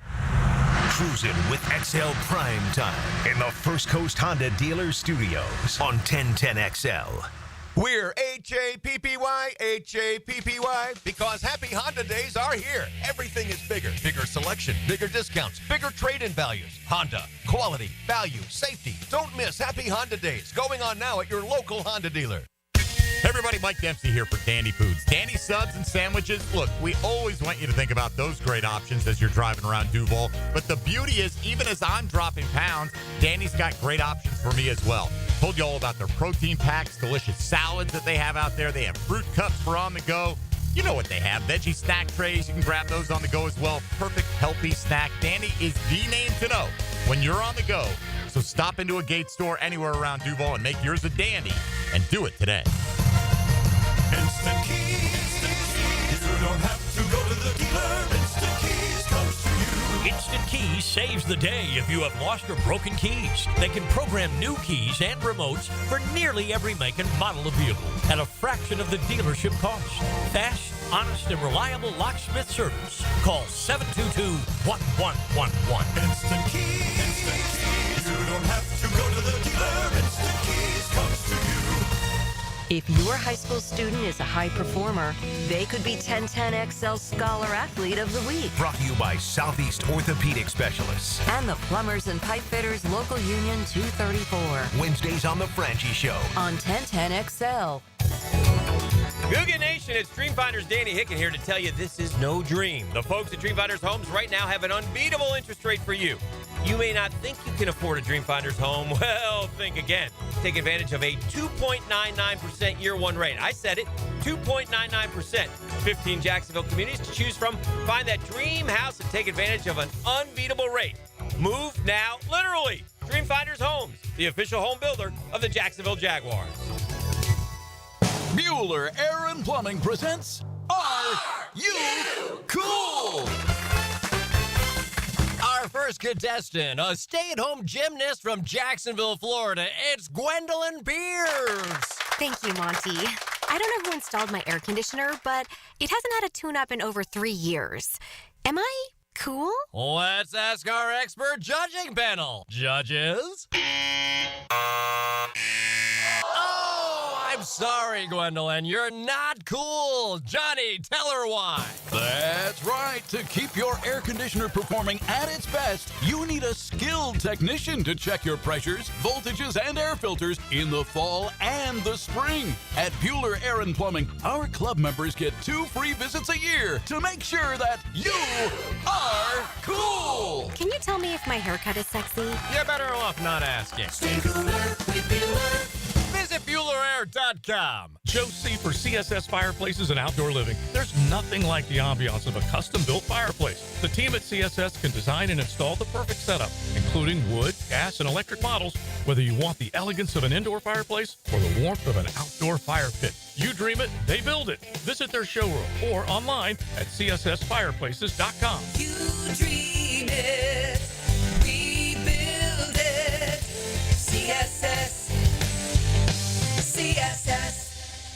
Cruising with XL Primetime in the First Coast Honda Dealer Studios on 1010XL. We're HAPPY, because Happy Honda Days are here. Everything is bigger. Bigger selection, bigger discounts, bigger trade-in values. Honda, quality, value, safety. Don't miss Happy Honda Days going on now at your local Honda dealer. Hey everybody, Mike Dempsey here for Dandy Foods. Dandy subs and sandwiches. Look, we always want you to think about those great options as you're driving around Duval. But the beauty is, even as I'm dropping pounds, Dandy's got great options for me as well. Told you all about their protein packs, delicious salads that they have out there. They have fruit cups for on the go. You know what they have, veggie snack trays. You can grab those on the go as well. Perfect, healthy snack. Dandy is the name to know when you're on the go. So stop into a Gate store anywhere around Duval and make yours a Dandy, and do it today. Instant Keys. You don't have to go to the dealer. Instant Keys comes to you. Instant Keys saves the day if you have lost or broken keys. They can program new keys and remotes for nearly every make and model of vehicle at a fraction of the dealership cost. Fast, honest, and reliable locksmith service. Call 722-1111. Instant Keys. Instant Keys. You don't have to go to the dealer. Instant Keys comes to you. If your high school student is a high performer, they could be 1010XL Scholar Athlete of the Week. Brought to you by Southeast Orthopedic Specialists. And the Plumbers and Pipe Fitters Local Union 234. Wednesdays on The Frangie Show. On 1010XL. Googan Nation, it's Dreamfinders Danny Hicken here to tell you this is no dream. The folks at Dreamfinders Homes right now have an unbeatable interest rate for you. You may not think you can afford a Dreamfinders home. Well, think again. Take advantage of a 2.99% year one rate. I said it, 2.99%. 15 Jacksonville communities to choose from. Find that dream house and take advantage of an unbeatable rate. Move now, literally. Dreamfinders Homes, the official home builder of the Jacksonville Jaguars. Mueller Air and Plumbing presents Are You Cool? Our first contestant, a stay-at-home gymnast from Jacksonville, Florida. It's Gwendolyn Pierce. Thank you, Monty. I don't know who installed my air conditioner, but it hasn't had a tune-up in over 3 years. Am I cool? Let's ask our expert judging panel. Judges? Oh, I'm sorry, Gwendolyn. You're not cool. Johnny, tell her why. That's right. To keep your air conditioner performing at its best, you need a skilled technician to check your pressures, voltages, and air filters in the fall and the spring. At Bueller Air and Plumbing, our club members get 2 free visits a year to make sure that you are cool. Can you tell me if my haircut is sexy? You're better off not asking. Stay cooler with Bueller. Visit BuellerAir.com. Joe C. for CSS Fireplaces and Outdoor Living. There's nothing like the ambiance of a custom-built fireplace. The team at CSS can design and install the perfect setup, including wood, gas, and electric models, whether you want the elegance of an indoor fireplace or the warmth of an outdoor fire pit. You dream it, they build it. Visit their showroom or online at cssfireplaces.com. You dream it, we build it. CSS.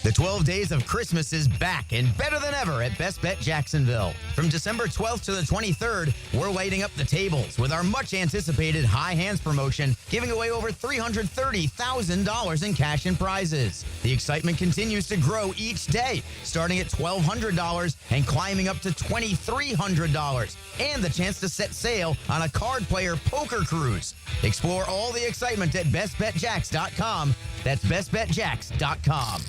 The 12 Days of Christmas is back and better than ever at Best Bet Jacksonville. From December 12th to the 23rd, we're lighting up the tables with our much-anticipated High Hands promotion, giving away over $330,000 in cash and prizes. The excitement continues to grow each day, starting at $1,200 and climbing up to $2,300, and the chance to set sail on a card player poker cruise. Explore all the excitement at bestbetjacks.com. That's bestbetjacks.com.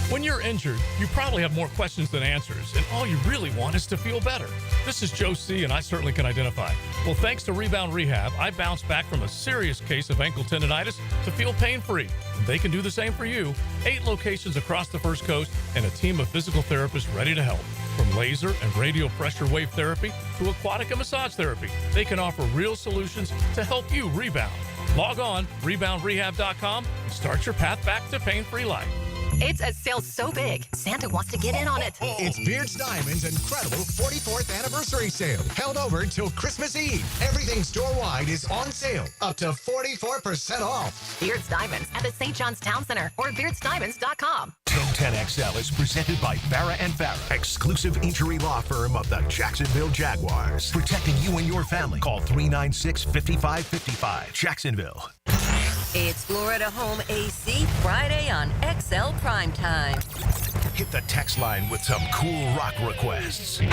When you're injured, you probably have more questions than answers, and all you really want is to feel better. This is Joe C., and I certainly can identify. Well, thanks to Rebound Rehab, I bounced back from a serious case of ankle tendonitis to feel pain-free. They can do the same for you. 8 locations across the First Coast and a team of physical therapists ready to help. From laser and radio pressure wave therapy to aquatic and massage therapy, they can offer real solutions to help you rebound. Log on, reboundrehab.com, and start your path back to pain-free life. It's a sale so big, Santa wants to get in on it. It's Beards Diamond's incredible 44th anniversary sale, held over till Christmas Eve. Everything store-wide is on sale, up to 44% off. Beards Diamonds at the St. John's Town Center or beardsdiamonds.com. 1010XL is presented by Farah & Farah, exclusive injury law firm of the Jacksonville Jaguars. Protecting you and your family. Call 396-5555. Jacksonville. It's Florida Home AC Friday on XL Primetime. Hit the text line with some cool rock requests. We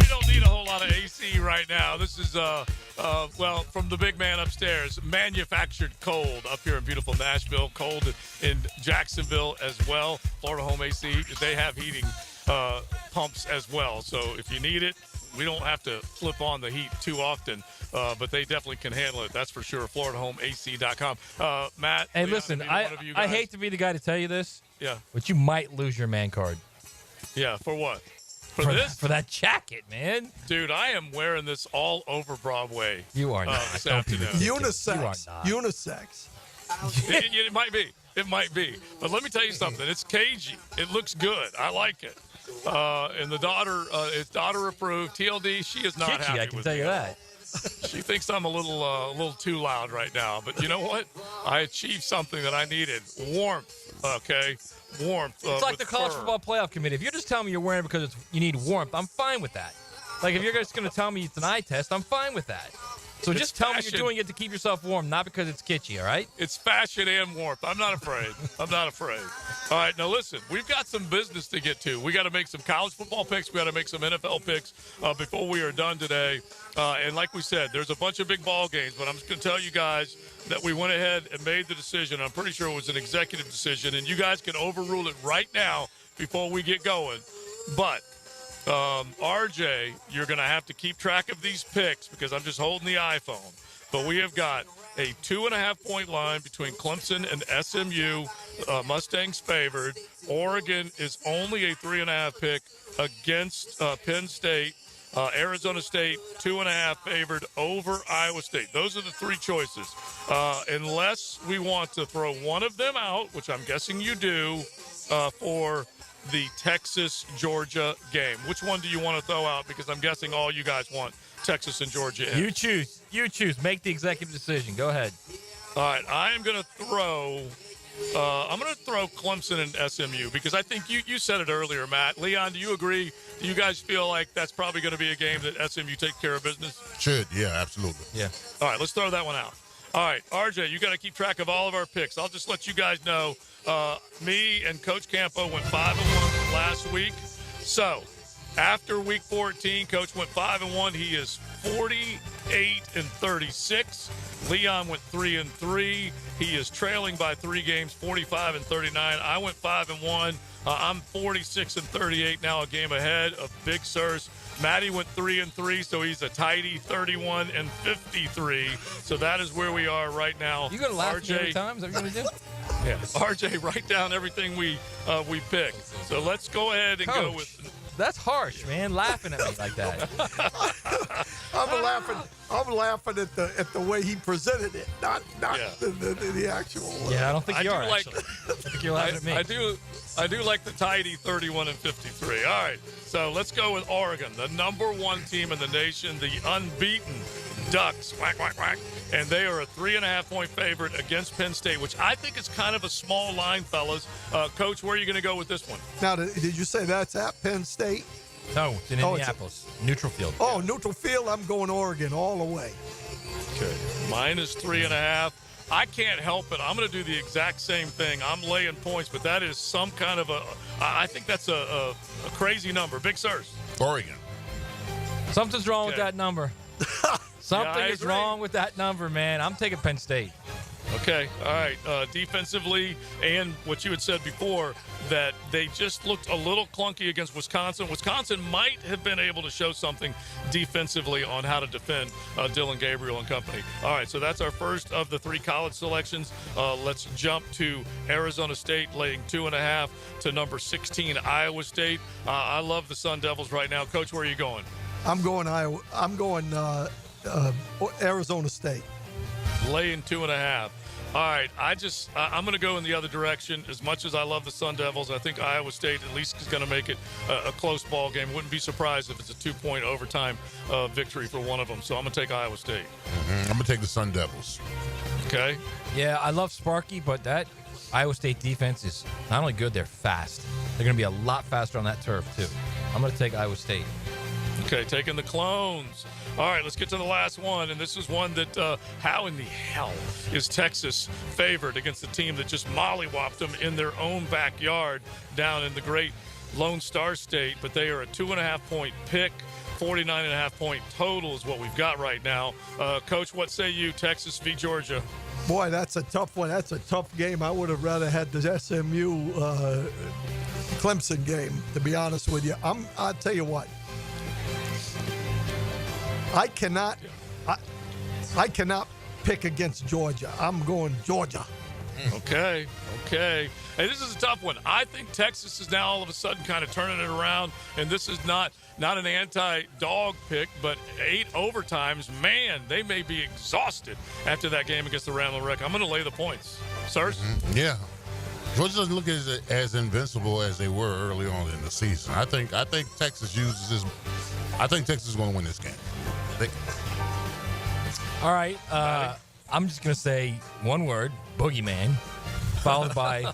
don't need a whole lot of AC right now. This is, well, from the big man upstairs, manufactured cold up here in beautiful Nashville, cold in Jacksonville as well. Florida Home AC, they have heating pumps as well. So if you need it, we don't have to flip on the heat too often, but they definitely can handle it. That's for sure. FloridaHomeAC.com. Matt. Hey, Leon, listen, I hate to be the guy to tell you this. Yeah. But you might lose your man card. Yeah, for what? For this? For that jacket, man. Dude, I am wearing this all over Broadway. You are not. This afternoon. Unisex. Unisex. It might be. It might be. But let me tell you something. It's cagey. It looks good. I like it. And the daughter, it's daughter approved. TLD, she is not Kitschy, happy I can with tell me. you that. She thinks I'm a little too loud right now. But you know what? I achieved something that I needed. Warmth, okay? Warmth. It's like with the College fur. Football Playoff Committee. If you're just telling me you're wearing it because you need warmth, I'm fine with that. Like, if you're just going to tell me it's an eye test, I'm fine with that. So It's just tell me fashion. you're doing it to keep yourself warm, not because it's kitschy, all right? It's fashion and warmth. I'm not afraid. I'm not afraid. All right, now listen, we've got some business to get to. We got to make some college football picks. We got to make some NFL picks before we are done today. And like we said, there's a bunch of big ball games, but I'm just going to tell you guys that we went ahead and made the decision. I'm pretty sure it was an executive decision, and you guys can overrule it right now before we get going. But RJ, you're going to have to keep track of these picks because I'm just holding the iPhone. But we have got a 2.5-point line between Clemson and SMU. Mustangs favored. Oregon is only a 3.5 pick against Penn State. Arizona State, 2.5 favored over Iowa State. Those are the three choices. Unless we want to throw one of them out, which I'm guessing you do, for the Texas-Georgia game. Which one do you want to throw out? Because I'm guessing all you guys want Texas and Georgia in. You choose. You choose. Make the executive decision. Go ahead. All right, I am going to throw Clemson and SMU because I think you said it earlier, Matt. Leon, do you agree? Do you guys feel like that's probably going to be a game that SMU take care of business? Should, yeah, absolutely. Yeah. All right, let's throw that one out. All right, RJ, you got to keep track of all of our picks. I'll just let you guys know. Me and Coach Campo went 5-1 last week. So after week 14, Coach went 5-1. He is 48-36. Leon went 3-3. He is trailing by 3 games, 45-39. I went 5-1. I'm 46-38 now, a game ahead of Big Sirs. Matty went 3-3, so he's a tidy 31-53. So that is where we are right now. You gonna laugh RJ, every time? Is that what you're gonna do? Yeah. RJ, write down everything we pick. So let's go ahead and go with. That's harsh, man. Laughing at me like that. I'm laughing at the way he presented it, not the actual. Yeah, I don't think you are. Like, I think you're laughing at me. I do like the tidy 31-53. All right, so let's go with Oregon, the number 1 team in the nation, the unbeaten Ducks. Whack, whack, whack. And they are a 3.5-point favorite against Penn State, which I think is kind of a small line, fellas. Coach, where are you going to go with this one? Now, did you say that's at Penn State? No, it's in Indianapolis. Neutral field. Oh, neutral field. I'm going Oregon all the way. Okay, -3.5. I can't help it. I'm going to do the exact same thing. I'm laying points, but that is some kind of I think that's a crazy number. Big Sirs. Oregon. Something's wrong with that number. Something is agree. wrong with that number, man. I'm taking Penn State. Okay, all right. Defensively, and what you had said before, that they just looked a little clunky against Wisconsin. Wisconsin might have been able to show something defensively on how to defend Dylan Gabriel and company. All right, so that's our first of the 3 college selections. Let's jump to Arizona State, laying 2.5 to number 16, Iowa State. I love the Sun Devils right now. Coach, where are you going? I'm going Iowa. I'm going Arizona State. Laying 2.5. All right, I'm going to go in the other direction. As much as I love the Sun Devils, I think Iowa State at least is going to make it a close ball game. Wouldn't be surprised if it's a 2-point overtime victory for one of them. So I'm going to take Iowa State. I'm going to take the Sun Devils. Okay. Yeah, I love Sparky, but that Iowa State defense is not only good, they're fast. They're going to be a lot faster on that turf, too. I'm going to take Iowa State. Okay, taking the Clones. All right, let's get to the last one, and this is one that how in the hell is Texas favored against the team that just mollywopped them in their own backyard down in the great Lone Star State? But they are a 2.5-point pick. 49.5-point total is what we've got right now. Coach, what say you, Texas v. Georgia? Boy, that's a tough one. That's a tough game. I would have rather had the SMU Clemson game, to be honest with you. I'll tell you what. I cannot pick against Georgia. I'm going Georgia. Okay. Hey, this is a tough one. I think Texas is now all of a sudden kind of turning it around, and this is not an anti-dog pick, but 8 overtimes. Man, they may be exhausted after that game against the Ramblin' Wreck. I'm going to lay the points. Sirs? Yeah. Georgia doesn't look as invincible as they were early on in the season. I think Texas uses this. I think Texas is going to win this game. All right. I'm just going to say one word, boogeyman, followed by,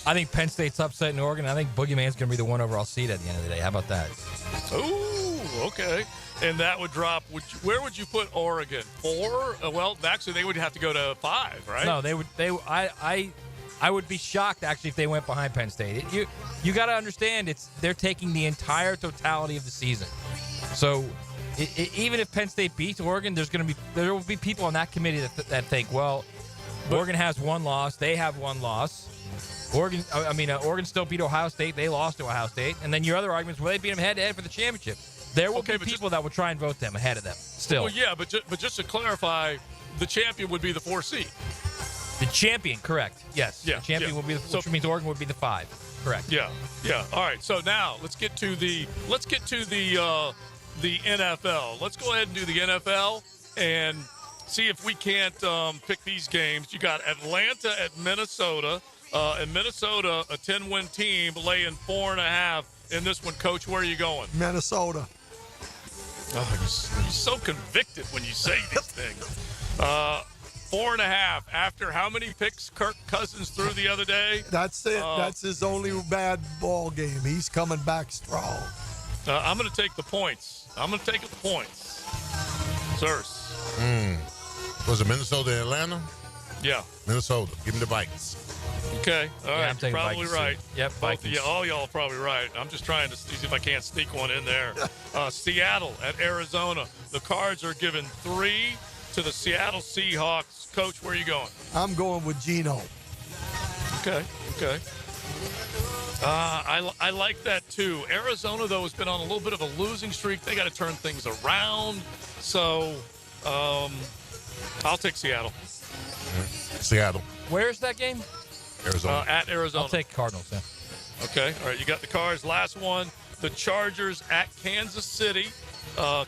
I think Penn State's upsetting Oregon. I think boogeyman's going to be the 1 overall seed at the end of the day. How about that? Ooh, okay. And that would drop. Where would you put Oregon? 4? Well, actually, they would have to go to 5, right? No, they would. I would be shocked actually if they went behind Penn State. You got to understand, they're taking the entire totality of the season. So even if Penn State beats Oregon, there will be people on that committee that think, well, Oregon has 1 loss, they have 1 loss. Oregon still beat Ohio State, they lost to Ohio State, and then your other arguments, well, they beat them head-to-head for the championship. There will be people that will try and vote them ahead of them. Still, well, yeah, but just to clarify, the champion would be the 4 seed. The champion, correct? Yes. Yeah. The champion will be which means Oregon would be the 5. Correct. Yeah. All right. So now let's get to the NFL. Let's go ahead and do the NFL and see if we can't pick these games. You got Atlanta at Minnesota. And Minnesota, a 10-win team, laying 4.5 in this one. Coach, where are you going? Minnesota. Oh, you're so convicted when you say these things. 4.5 after how many picks Kirk Cousins threw the other day? That's it. That's his only bad ball game. He's coming back strong. I'm going to take the points. Sirs. Was it Minnesota and Atlanta? Yeah. Minnesota. Give me the Vikings. Okay. All right. I'm You're taking probably Vikings, right. too. Yep, Both Vikings. of you, all y'all are probably right. I'm just trying to see if I can't sneak one in there. Seattle at Arizona. The Cards are giving 3 to the Seattle Seahawks. Coach, where are you going? I'm going with Geno. Okay. I like that too. Arizona, though, has been on a little bit of a losing streak. They got to turn things around. So I'll take Seattle. Seattle. Where's that game? Arizona. At Arizona. I'll take Cardinals, yeah. Okay. All right. You got the Cards. Last one. The Chargers at Kansas City.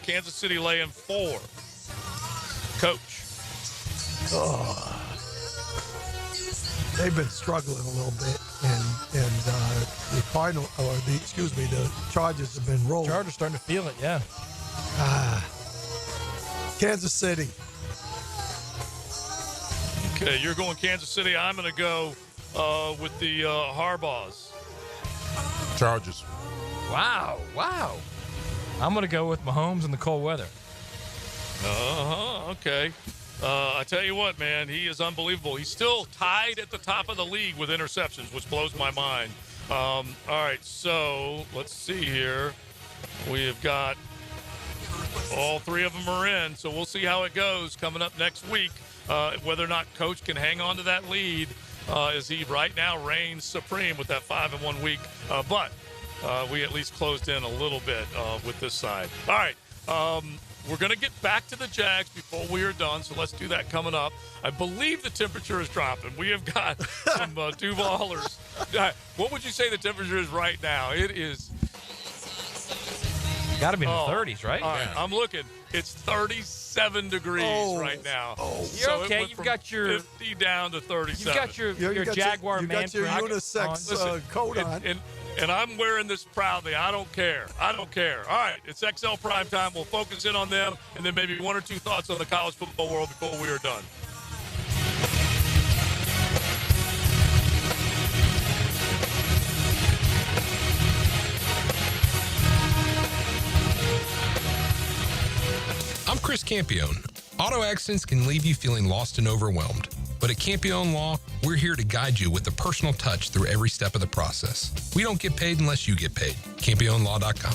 Kansas City laying 4. Coach. They've been struggling a little bit, and the the Chargers have been rolling. Chargers starting to feel it, yeah. Kansas City. Okay, you're going Kansas City. I'm going to go with the Harbaughs. Chargers. Wow. I'm going to go with Mahomes in the cold weather. Okay. I tell you what, man, he is unbelievable. He's still tied at the top of the league with interceptions, which blows my mind. All right, so let's see here. We have got all 3 of them are in, so we'll see how it goes coming up next week, whether or not Coach can hang on to that lead as he right now reigns supreme with that 5-1 week. But we at least closed in a little bit with this side. All right. We're going to get back to the Jags before we are done, so let's do that coming up. I believe the temperature is dropping. We have got some Duvallers. What would you say the temperature is right now? It is... Got to be in the 30s, right? All right, I'm looking. It's 37 degrees right now. You're okay. You've got your 50 down to 37. You've got your Jaguar man. You got your unisex coat on. And I'm wearing this proudly. I don't care. All right, it's XL Primetime. We'll focus in on them, and then maybe 1 or 2 thoughts on the college football world before we are done. I'm Chris Campione. Auto accidents can leave you feeling lost and overwhelmed. But at Campione Law, we're here to guide you with a personal touch through every step of the process. We don't get paid unless you get paid. CampioneLaw.com.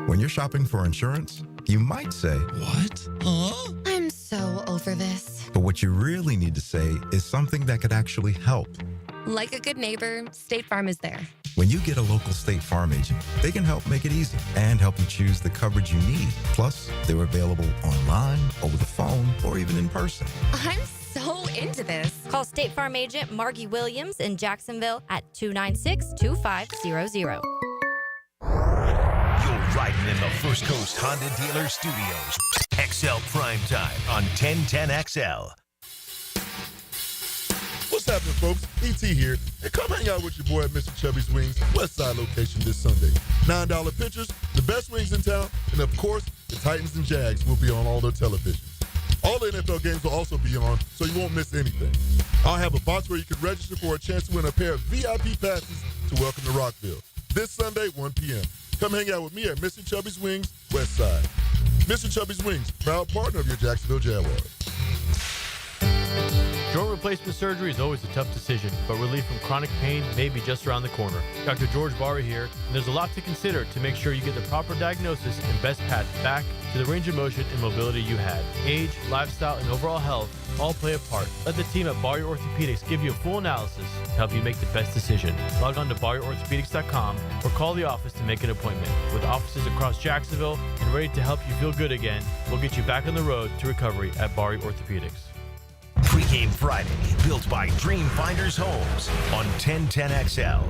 When you're shopping for insurance, you might say, "What? Huh?" I'm so over this. But what you really need to say is something that could actually help. Like a good neighbor, State Farm is there. When you get a local State Farm agent, they can help make it easy and help you choose the coverage you need. Plus, they're available online, over the phone, or even in person. I'm so into this. Call State Farm agent Margie Williams in Jacksonville at 296-2500. You're riding in the First Coast Honda Dealer Studios. XL Primetime on 1010XL. What's happening, folks? E.T. here, and come hang out with your boy at Mr. Chubby's Wings West Side location this Sunday. $9 pitchers, the best wings in town, and of course, the Titans and Jags will be on all their televisions. All the NFL games will also be on, so you won't miss anything. I'll have a box where you can register for a chance to win a pair of VIP passes to welcome to Rockville. This Sunday, 1 p.m. Come hang out with me at Mr. Chubby's Wings West Side. Mr. Chubby's Wings, proud partner of your Jacksonville Jaguars. Joint replacement surgery is always a tough decision, but relief from chronic pain may be just around the corner. Dr. George Barry here, and there's a lot to consider to make sure you get the proper diagnosis and best path back to the range of motion and mobility you had. Age, lifestyle, and overall health all play a part. Let the team at Barry Orthopedics give you a full analysis to help you make the best decision. Log on to BarryOrthopedics.com or call the office to make an appointment. With offices across Jacksonville and ready to help you feel good again, we'll get you back on the road to recovery at Barry Orthopedics. Pregame Friday, built by Dream Finders Homes on 1010XL.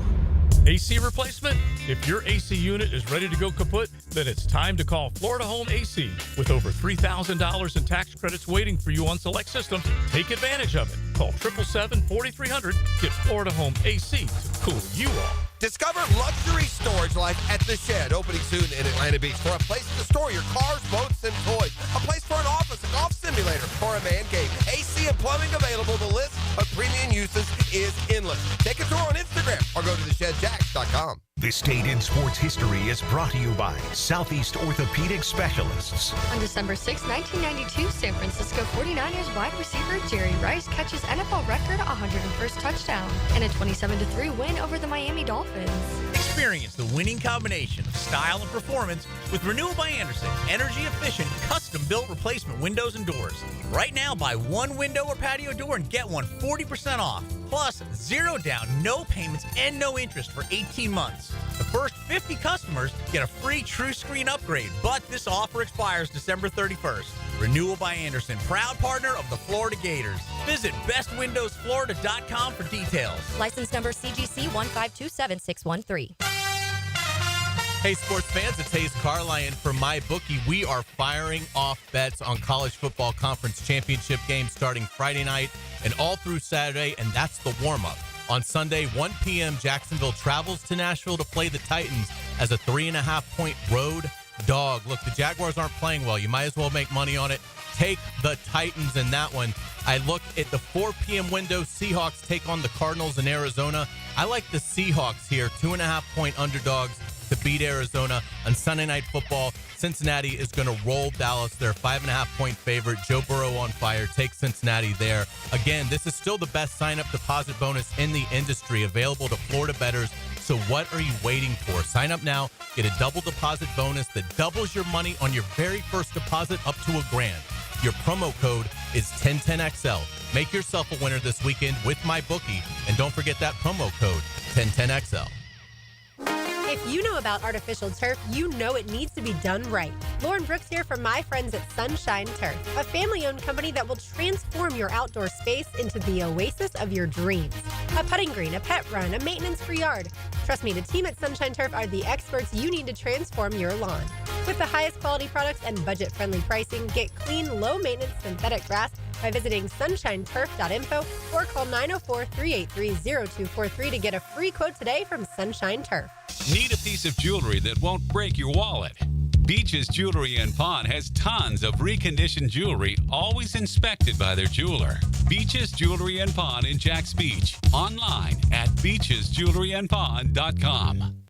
AC replacement? If your AC unit is ready to go kaput, then it's time to call Florida Home AC. With over $3,000 in tax credits waiting for you on select systems, take advantage of it. Call 777-4300. Get Florida Home AC to cool you off. Discover luxury storage life at The Shed, opening soon in Atlanta Beach, for a place to store your cars, boats, and toys. A place for an office, a golf simulator, or a man cave. AC and plumbing available. The list of premium uses is endless. Take a tour on Instagram or go to theshedjacks.com. This date in sports history is brought to you by Southeast Orthopedic Specialists. On December 6, 1992, San Francisco 49ers wide receiver Jerry Rice catches NFL record 101st touchdown and a 27-3 win over the Miami Dolphins. Experience the winning combination of style and performance with Renewal by Andersen, energy-efficient, custom-built replacement windows and doors. Right now, buy one window or patio door and get one 40% off. Plus, 0 down, no payments, and no interest for 18 months. The first 50 customers get a free True Screen upgrade, but this offer expires December 31st. Renewal by Andersen, proud partner of the Florida Gators. Visit bestwindowsflorida.com for details. License number CGC 1527613. Hey, sports fans, it's Hayes Carline for MyBookie. We are firing off bets on college football conference championship games starting Friday night and all through Saturday, and that's the warm-up. On Sunday, 1 p.m., Jacksonville travels to Nashville to play the Titans as a 3.5-point road dog. Look, the Jaguars aren't playing well. You might as well make money on it. Take the Titans in that one. I look at the 4 p.m. window. Seahawks take on the Cardinals in Arizona. I like the Seahawks here, 2.5-point underdogs to beat Arizona. On Sunday Night Football, Cincinnati is going to roll Dallas. They're a 5.5-point favorite. Joe Burrow on fire. Take Cincinnati there. Again, this is still the best sign-up deposit bonus in the industry, available to Florida bettors. So what are you waiting for? Sign up now. Get a double deposit bonus that doubles your money on your very first deposit up to $1,000. Your promo code is 1010XL. Make yourself a winner this weekend with MyBookie. And don't forget that promo code, 1010XL. If you know about artificial turf, you know it needs to be done right. Lauren Brooks here from my friends at Sunshine Turf, a family-owned company that will transform your outdoor space into the oasis of your dreams. A putting green, a pet run, a maintenance-free yard. Trust me, the team at Sunshine Turf are the experts you need to transform your lawn. With the highest quality products and budget-friendly pricing, get clean, low-maintenance synthetic grass by visiting sunshineturf.info or call 904-383-0243 to get a free quote today from Sunshine Turf. Need a piece of jewelry that won't break your wallet? Beaches Jewelry and Pawn has tons of reconditioned jewelry, always inspected by their jeweler. Beaches Jewelry and Pawn in Jacks Beach. Online at beachesjewelryandpawn.com.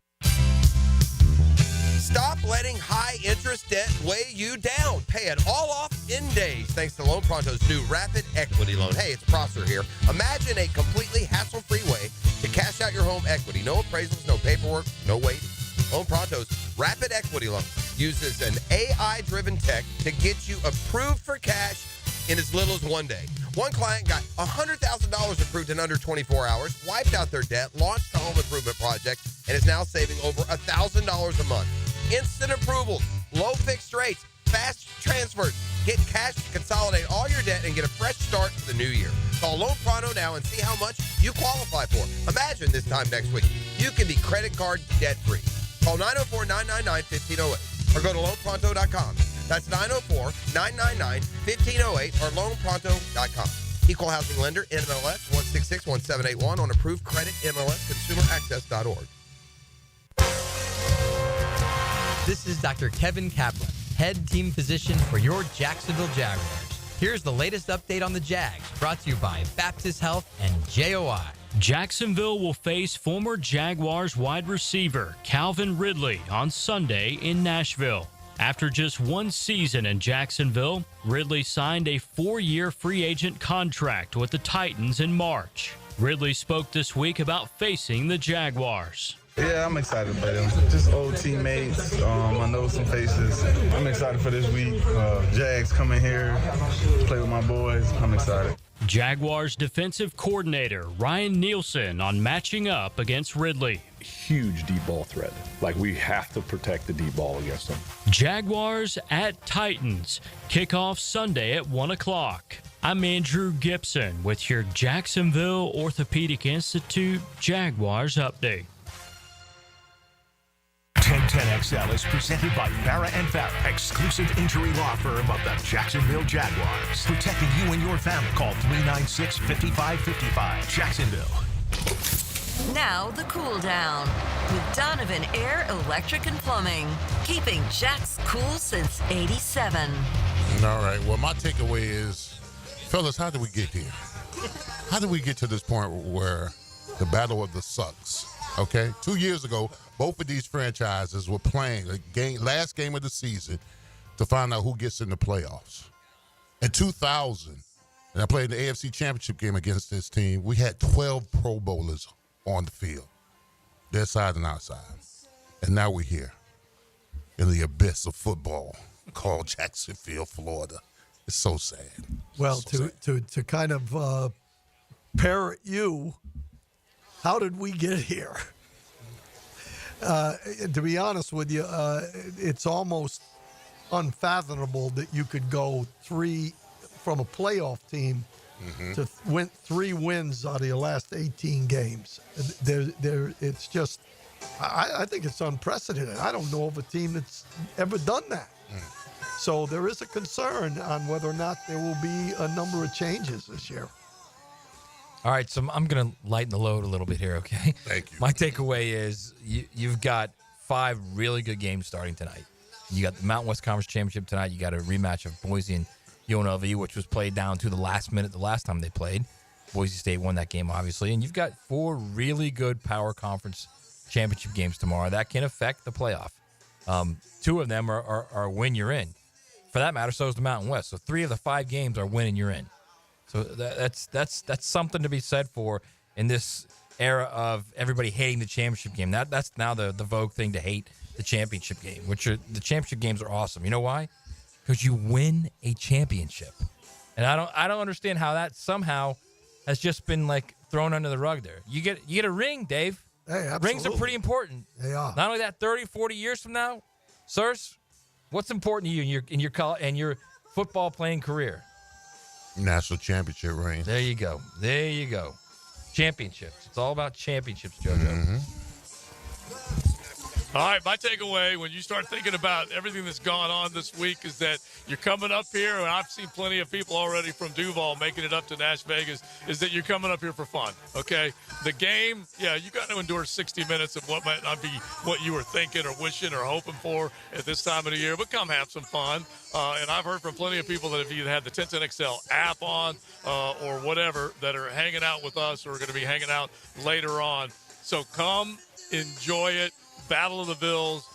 Stop letting high-interest debt weigh you down. Pay it all off in days thanks to Loan Pronto's new Rapid Equity Loan. Hey, it's Prosser here. Imagine a completely hassle-free way to cash out your home equity. No appraisals, no paperwork, no waiting. Loan Pronto's Rapid Equity Loan uses an AI-driven tech to get you approved for cash in as little as 1 day. One client got $100,000 approved in under 24 hours, wiped out their debt, launched a home improvement project, and is now saving over $1,000 a month. Instant approvals, low fixed rates, fast transfers. Get cash to consolidate all your debt and get a fresh start for the new year. Call Loan Pronto now and see how much you qualify for. Imagine this time next week, you can be credit card debt-free. Call 904-999-1508 or go to loanpronto.com. That's 904-999-1508 or loanpronto.com. Equal housing lender, NMLS 1661781 on approved credit, MLS, consumeraccess.org. This is Dr. Kevin Kaplan, head team physician for your Jacksonville Jaguars. Here's the latest update on the Jags, brought to you by Baptist Health and JOI. Jacksonville will face former Jaguars wide receiver Calvin Ridley on Sunday in Nashville. After just one season in Jacksonville, Ridley signed a 4-year free agent contract with the Titans in March. Ridley spoke this week about facing the Jaguars. Yeah, I'm excited to play them. Just old teammates. I know some faces. I'm excited for this week. Jags coming here, play with my boys. I'm excited. Jaguars defensive coordinator Ryan Nielsen on matching up against Ridley. Huge deep ball threat. Like, we have to protect the deep ball against them. Jaguars at Titans. Kickoff Sunday at 1 o'clock. I'm Andrew Gibson with your Jacksonville Orthopedic Institute Jaguars update. 1010XL is presented by Farah & Farah, exclusive injury law firm of the Jacksonville Jaguars. Protecting you and your family. Call 396-5555. Jacksonville. Now the cool down with Donovan Air Electric and Plumbing, keeping Jack's cool since '87. All right. Well, my takeaway is, fellas, how did we get here? How did we get to this point where the battle of the sucks Okay, 2 years ago, both of these franchises were playing last game of the season to find out who gets in the playoffs. In 2000, and I played in the AFC Championship game against this team, we had 12 Pro Bowlers on the field, their side and our side. And now we're here in the abyss of football called Jacksonville, Florida. It's so sad. Well, to kind of parrot you, how did we get here? To be honest with you, it's almost unfathomable that you could go from a playoff team to win 3 wins out of your last 18 games. It's just, I think it's unprecedented. I don't know of a team that's ever done that. So there is a concern on whether or not there will be a number of changes this year. All right, so I'm going to lighten the load a little bit here, okay? Thank you. My takeaway is you've got 5 really good games starting tonight. You got the Mountain West Conference Championship tonight. You got a rematch of Boise and UNLV, which was played down to the last minute the last time they played. Boise State won that game, obviously. And you've got 4 really good Power Conference Championship games tomorrow that can affect the playoff. 2 of them are win, you're in. For that matter, so is the Mountain West. So 3 of the 5 games are win and you're in. So that's something to be said for in this era of everybody hating the championship game. That's now the vogue thing to hate the championship game, the championship games are awesome. You know why? Because you win a championship. And I don't understand how that somehow has just been like thrown under the rug there. You get a ring, Dave. Hey, absolutely. Rings are pretty important. They are. Not only that, 30, 40 years from now, sirs, what's important to you in your football playing career? National championship ring. There you go. Championships. It's all about championships, JoJo. All right, my takeaway when you start thinking about everything that's gone on this week is that you're coming up here, and I've seen plenty of people already from Duval making it up to Nash Vegas, is that you're coming up here for fun, okay? The game, yeah, you got to endure 60 minutes of what might not be what you were thinking or wishing or hoping for at this time of the year, but come have some fun. And I've heard from plenty of people that have either had the 1010XL app on or whatever that are hanging out with us or are going to be hanging out later on. So come, enjoy it. Battle of the Villes,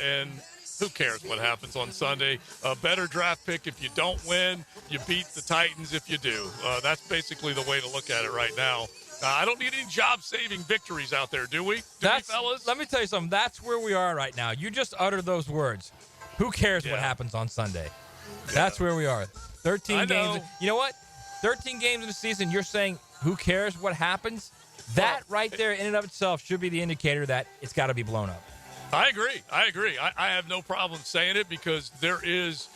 and who cares what happens on Sunday? A better draft pick if you don't win. You beat the Titans if you do. That's basically the way to look at it right now. I don't need any job-saving victories out there, do we? Fellas? Let me tell you something. That's where we are right now. You just uttered those words. Who cares what happens on Sunday? Yeah. That's where we are. 13 games. You know what? 13 games in the season, you're saying who cares what happens? That right there in and of itself should be the indicator that it's got to be blown up. I agree. I have no problem saying it because there's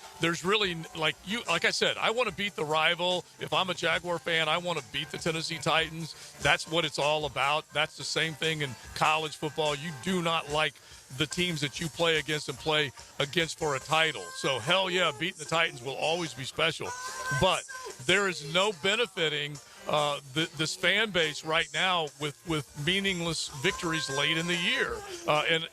really, like I said, I want to beat the rival. If I'm a Jaguar fan, I want to beat the Tennessee Titans. That's what it's all about. That's the same thing in college football. You do not like the teams that you play against and play against for a title. So, hell yeah, beating the Titans will always be special. But there is no benefiting this fan base right now with meaningless victories late in the year.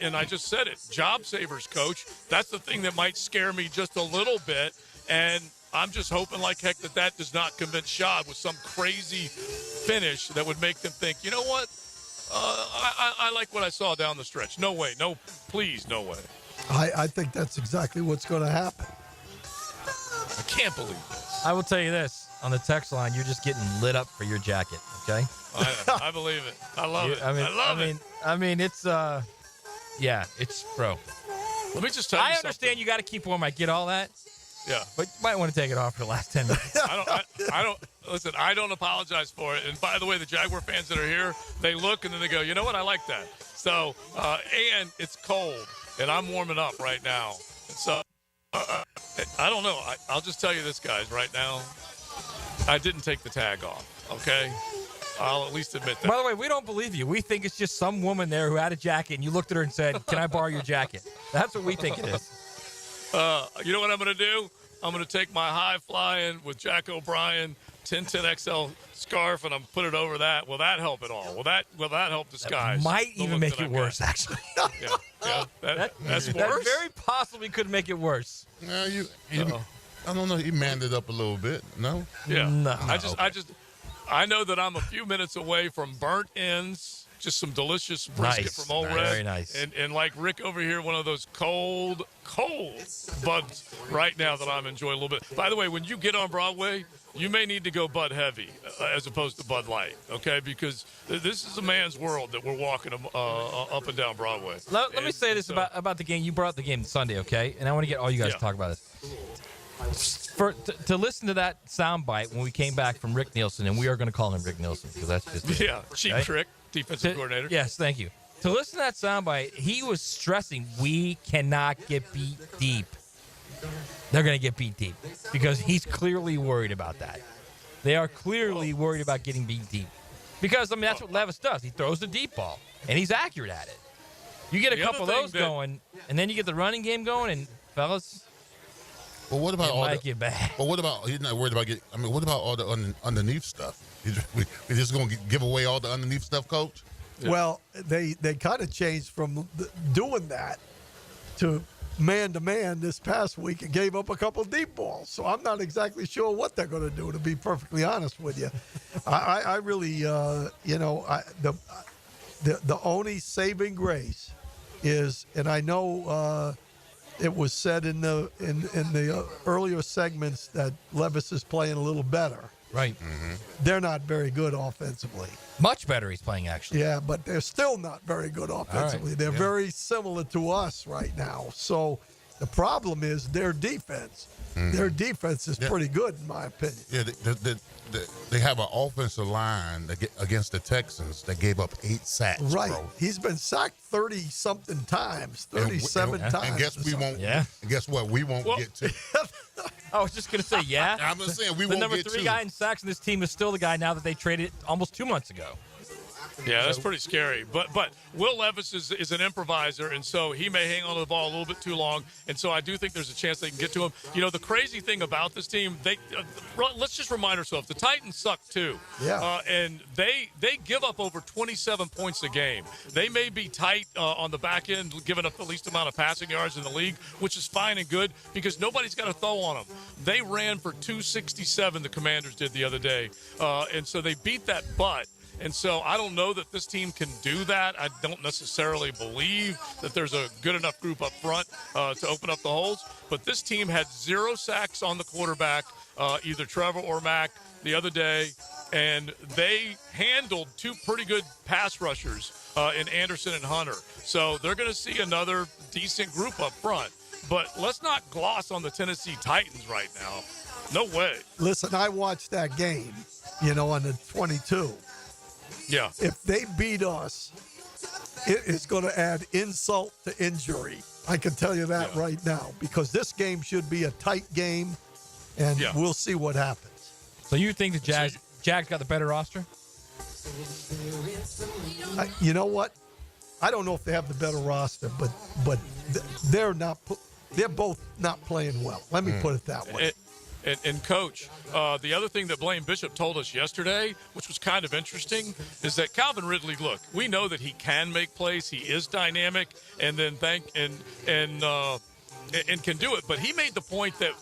And I just said it, job savers, coach. That's the thing that might scare me just a little bit. And I'm just hoping like heck that does not convince Shad with some crazy finish that would make them think, you know what? I like what I saw down the stretch. No way. No, please, no way. I think that's exactly what's going to happen. I can't believe this. I will tell you this. On the text line, you're just getting lit up for your jacket, okay? I believe it. I love it. I mean, it's, it's bro. Let me just tell you I understand you got to keep warm. I get all that. Yeah. But you might want to take it off for the last 10 minutes. Listen, I don't apologize for it. And by the way, the Jaguar fans that are here, they look and then they go, you know what? I like that. So, and it's cold and I'm warming up right now. So, I don't know. I'll just tell you this, guys, right now. I didn't take the tag off, okay? I'll at least admit that. By the way, we don't believe you. We think it's just some woman there who had a jacket, and you looked at her and said, can I borrow your jacket? That's what we think it is. You know what I'm going to do? I'm going to take my high-flying with Jack O'Brien 1010XL scarf, and I'm put it over that. Will that help at all? Will that help disguise? That might even make it worse, actually. Yeah. That's worse? That very possibly could make it worse. No, I don't know. He manned it up a little bit. No? Yeah. No. I know that I'm a few minutes away from burnt ends, just some delicious brisket Nice. from Old Red. Very nice. And like Rick over here, one of those cold buds right now that I'm enjoying a little bit. By the way, when you get on Broadway, you may need to go Bud Heavy as opposed to Bud Light, okay? Because this is a man's world that we're walking up and down Broadway. Let me say this about the game. You brought up the game Sunday, okay? And I want to get all you guys to talk about this. To listen to that soundbite when we came back from Rick Nielsen, and we are going to call him Rick Nielsen because that's just it, Cheap right? Trick, defensive coordinator. Yes, thank you. To listen to that soundbite, he was stressing we cannot get beat deep. They're going to get beat deep because he's clearly worried about that. They are clearly worried about getting beat deep because, I mean, that's what Levis does. He throws the deep ball, and he's accurate at it. You get a couple of those going, and then you get the running game going, and fellas, well, what about all get bad. But what about he's not worried about getting? I mean, what about all the underneath stuff? We're just going to give away all the underneath stuff, Coach? Yeah. Well, they kind of changed from doing that to man-to-man this past week and gave up a couple deep balls. So I'm not exactly sure what they're going to do, to be perfectly honest with you. I really, the only saving grace is, and I know it was said in the earlier segments that Levis is playing a little better. Right. Mm-hmm. They're not very good offensively. Much better he's playing, actually. Yeah, but they're still not very good offensively. Right. They're very similar to us right now. So the problem is their defense. Mm-hmm. Their defense is pretty good, in my opinion. Yeah, they have an offensive line against the Texans that gave up 8 sacks. Right. Bro. He's been sacked 30-something times, 37 times. And guess we won't. Yeah. And guess what? We won't get to. I was just going to say, yeah. I'm just saying we the won't number get 3 to. guy in sacks in this team is still the guy now that they traded almost 2 months ago. Yeah, that's pretty scary. But Will Levis is an improviser, and so he may hang on to the ball a little bit too long. And so I do think there's a chance they can get to him. You know, the crazy thing about this team, let's just remind ourselves, the Titans suck too. Yeah. And they give up over 27 points a game. They may be tight on the back end, giving up the least amount of passing yards in the league, which is fine and good because nobody's got to throw on them. They ran for 267, the Commanders did the other day. And so they beat that butt. And so I don't know that this team can do that. I don't necessarily believe that there's a good enough group up front to open up the holes. But this team had 0 sacks on the quarterback, either Trevor or Mac, the other day. And they handled 2 pretty good pass rushers in Anderson and Hunter. So they're going to see another decent group up front. But let's not gloss on the Tennessee Titans right now. No way. Listen, I watched that game, on the 22. Yeah. If they beat us, it is going to add insult to injury. I can tell you that right now, because this game should be a tight game, and we'll see what happens. So you think the Jags got the better roster? You know what? I don't know if they have the better roster, but they're not. They're both not playing well. Let me put it that way. And Coach, the other thing that Blaine Bishop told us yesterday, which was kind of interesting, is that Calvin Ridley, look, we know that he can make plays. He is dynamic and can do it. But he made the point that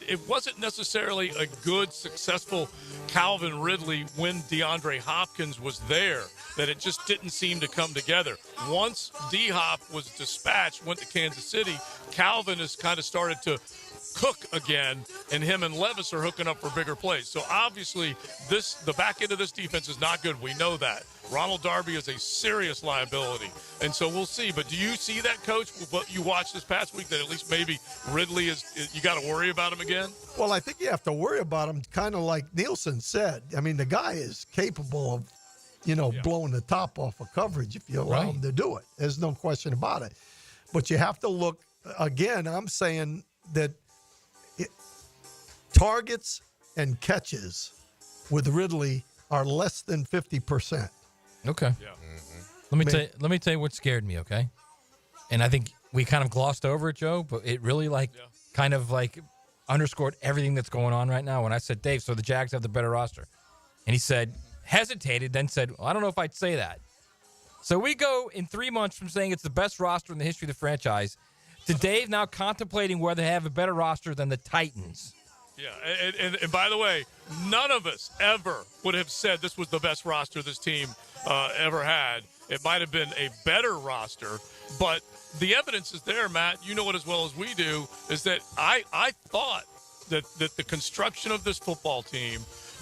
it wasn't necessarily a good, successful Calvin Ridley when DeAndre Hopkins was there, that it just didn't seem to come together. Once D-Hop was dispatched, went to Kansas City, Calvin has kind of started to cook again, and him and Levis are hooking up for bigger plays. So obviously the back end of this defense is not good. We know that. Ronald Darby is a serious liability, and so we'll see. But do you see that, Coach, what you watched this past week, that at least maybe Ridley you got to worry about him again? Well, I think you have to worry about him, kind of like Nielsen said. I mean, the guy is capable of blowing the top off of coverage if you allow him to do it. There's no question about it. But you have to look, again, I'm saying that targets and catches with Ridley are less than 50%. Okay. Yeah. Mm-hmm. Let me tell you what scared me, okay? And I think we kind of glossed over it, Joe, but it really kind of underscored everything that's going on right now. When I said, Dave, so the Jags have the better roster. And he said, hesitated, then said, well, I don't know if I'd say that. So we go in 3 months from saying it's the best roster in the history of the franchise to Dave now contemplating whether they have a better roster than the Titans. Yeah, and by the way, none of us ever would have said this was the best roster this team ever had. It might have been a better roster, but the evidence is there, Matt. You know it as well as we do, is that I thought that the construction of this football team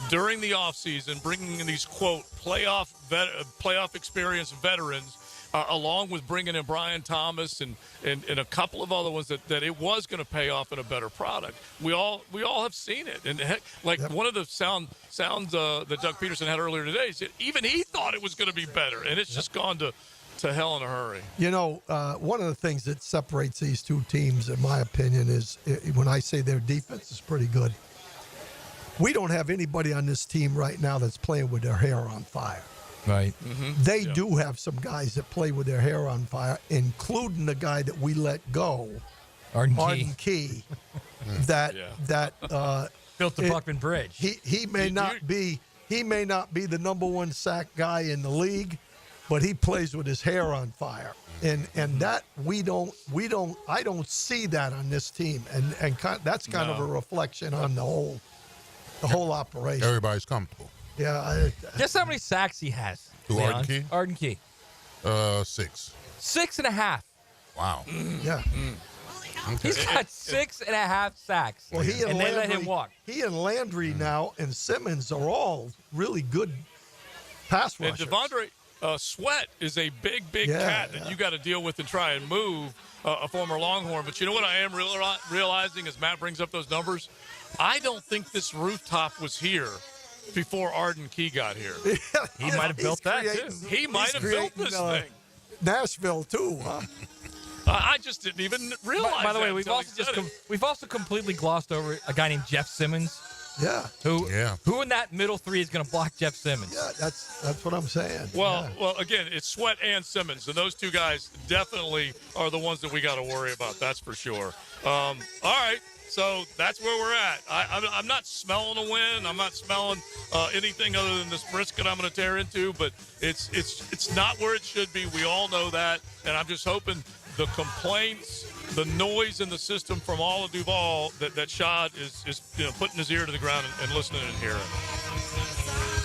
during the offseason, bringing in these, quote, playoff experienced veterans, along with bringing in Brian Thomas and a couple of other ones, that it was going to pay off in a better product. We all have seen it. And heck, one of the sounds that Doug Peterson had earlier today, said even he thought it was going to be better, and it's just gone to hell in a hurry. You know, one of the things that separates these two teams, in my opinion, is when I say their defense is pretty good. We don't have anybody on this team right now that's playing with their hair on fire. Right. Mm-hmm. They do have some guys that play with their hair on fire, including the guy that we let go, Arden Key, that built the Buckman Bridge. He may not be the number one sack guy in the league, but he plays with his hair on fire, and that I don't see that on this team, and that's kind of a reflection on the whole operation. Everybody's comfortable. Yeah. Guess how many sacks he has? Who, Arden Key? Arden Key. 6. 6.5. Wow. Yeah. He's got 6.5 sacks. Well, they let him walk. He and Landry now and Simmons are all really good pass rushers. And Devondre Sweat is a big cat that you got to deal with and try and move, a former Longhorn. But you know what I am realizing as Matt brings up those numbers? I don't think this rooftop was here before Arden Key got here. He might have built that, too. He might have built this thing. Nashville, too, huh? I just didn't even realize By the way, that we've also completely glossed over a guy named Jeff Simmons. Yeah. Who in that middle three is going to block Jeff Simmons? Yeah, that's what I'm saying. Well, again, it's Sweat and Simmons, and those two guys definitely are the ones that we got to worry about. That's for sure. All right. So that's where we're at. I'm not smelling a win. I'm not smelling anything other than this brisket I'm going to tear into. But it's not where it should be. We all know that. And I'm just hoping the complaints, the noise in the system from all of Duval, that Shad is putting his ear to the ground and listening and hearing.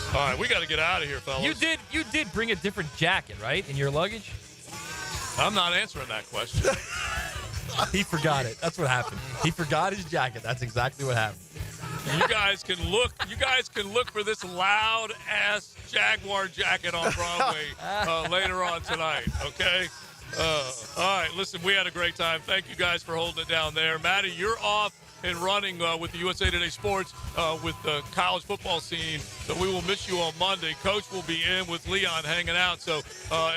All right, we got to get out of here, fellas. You did bring a different jacket, right, in your luggage? I'm not answering that question. He forgot it. That's what happened. He forgot his jacket. That's exactly what happened. You guys can look for this loud ass Jaguar jacket on Broadway later on tonight. Okay. All right. Listen, we had a great time. Thank you guys for holding it down there. Matty, you're off and running with the USA Today Sports with the college football scene. So we will miss you on Monday. Coach will be in with Leon hanging out. So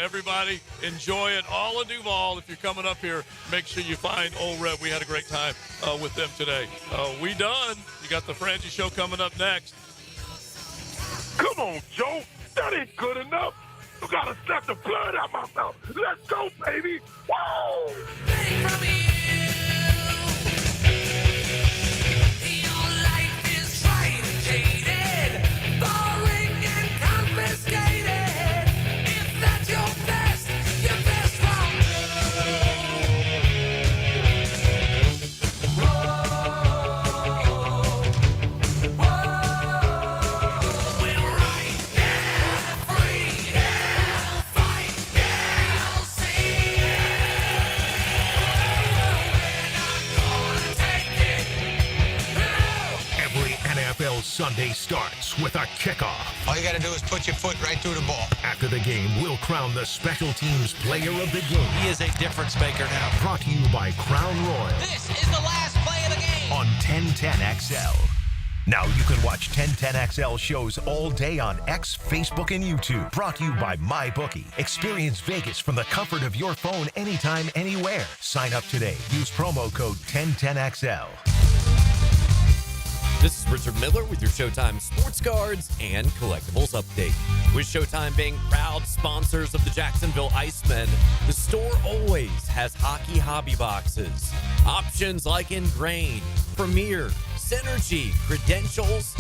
everybody enjoy it. All of Duval, if you're coming up here, make sure you find Old Red. We had a great time with them today. We done. You got the Frangie Show coming up next. Come on, Joe. That ain't good enough. You gotta suck the blood out my mouth. Let's go, baby. Whoa! Sunday starts with a kickoff. All you got to do is put your foot right through the ball. After the game, we'll crown the special teams player of the game. He is a difference maker now. Brought to you by Crown Royal. This is the last play of the game. On 1010XL. Now you can watch 1010XL shows all day on X, Facebook, and YouTube. Brought to you by MyBookie. Experience Vegas from the comfort of your phone anytime, anywhere. Sign up today. Use promo code 1010XL. This is Richard Miller with your Showtime Sports Cards and Collectibles Update. With Showtime being proud sponsors of the Jacksonville Icemen, the store always has hockey hobby boxes. Options like Ingrained, Premier, Synergy, Credentials,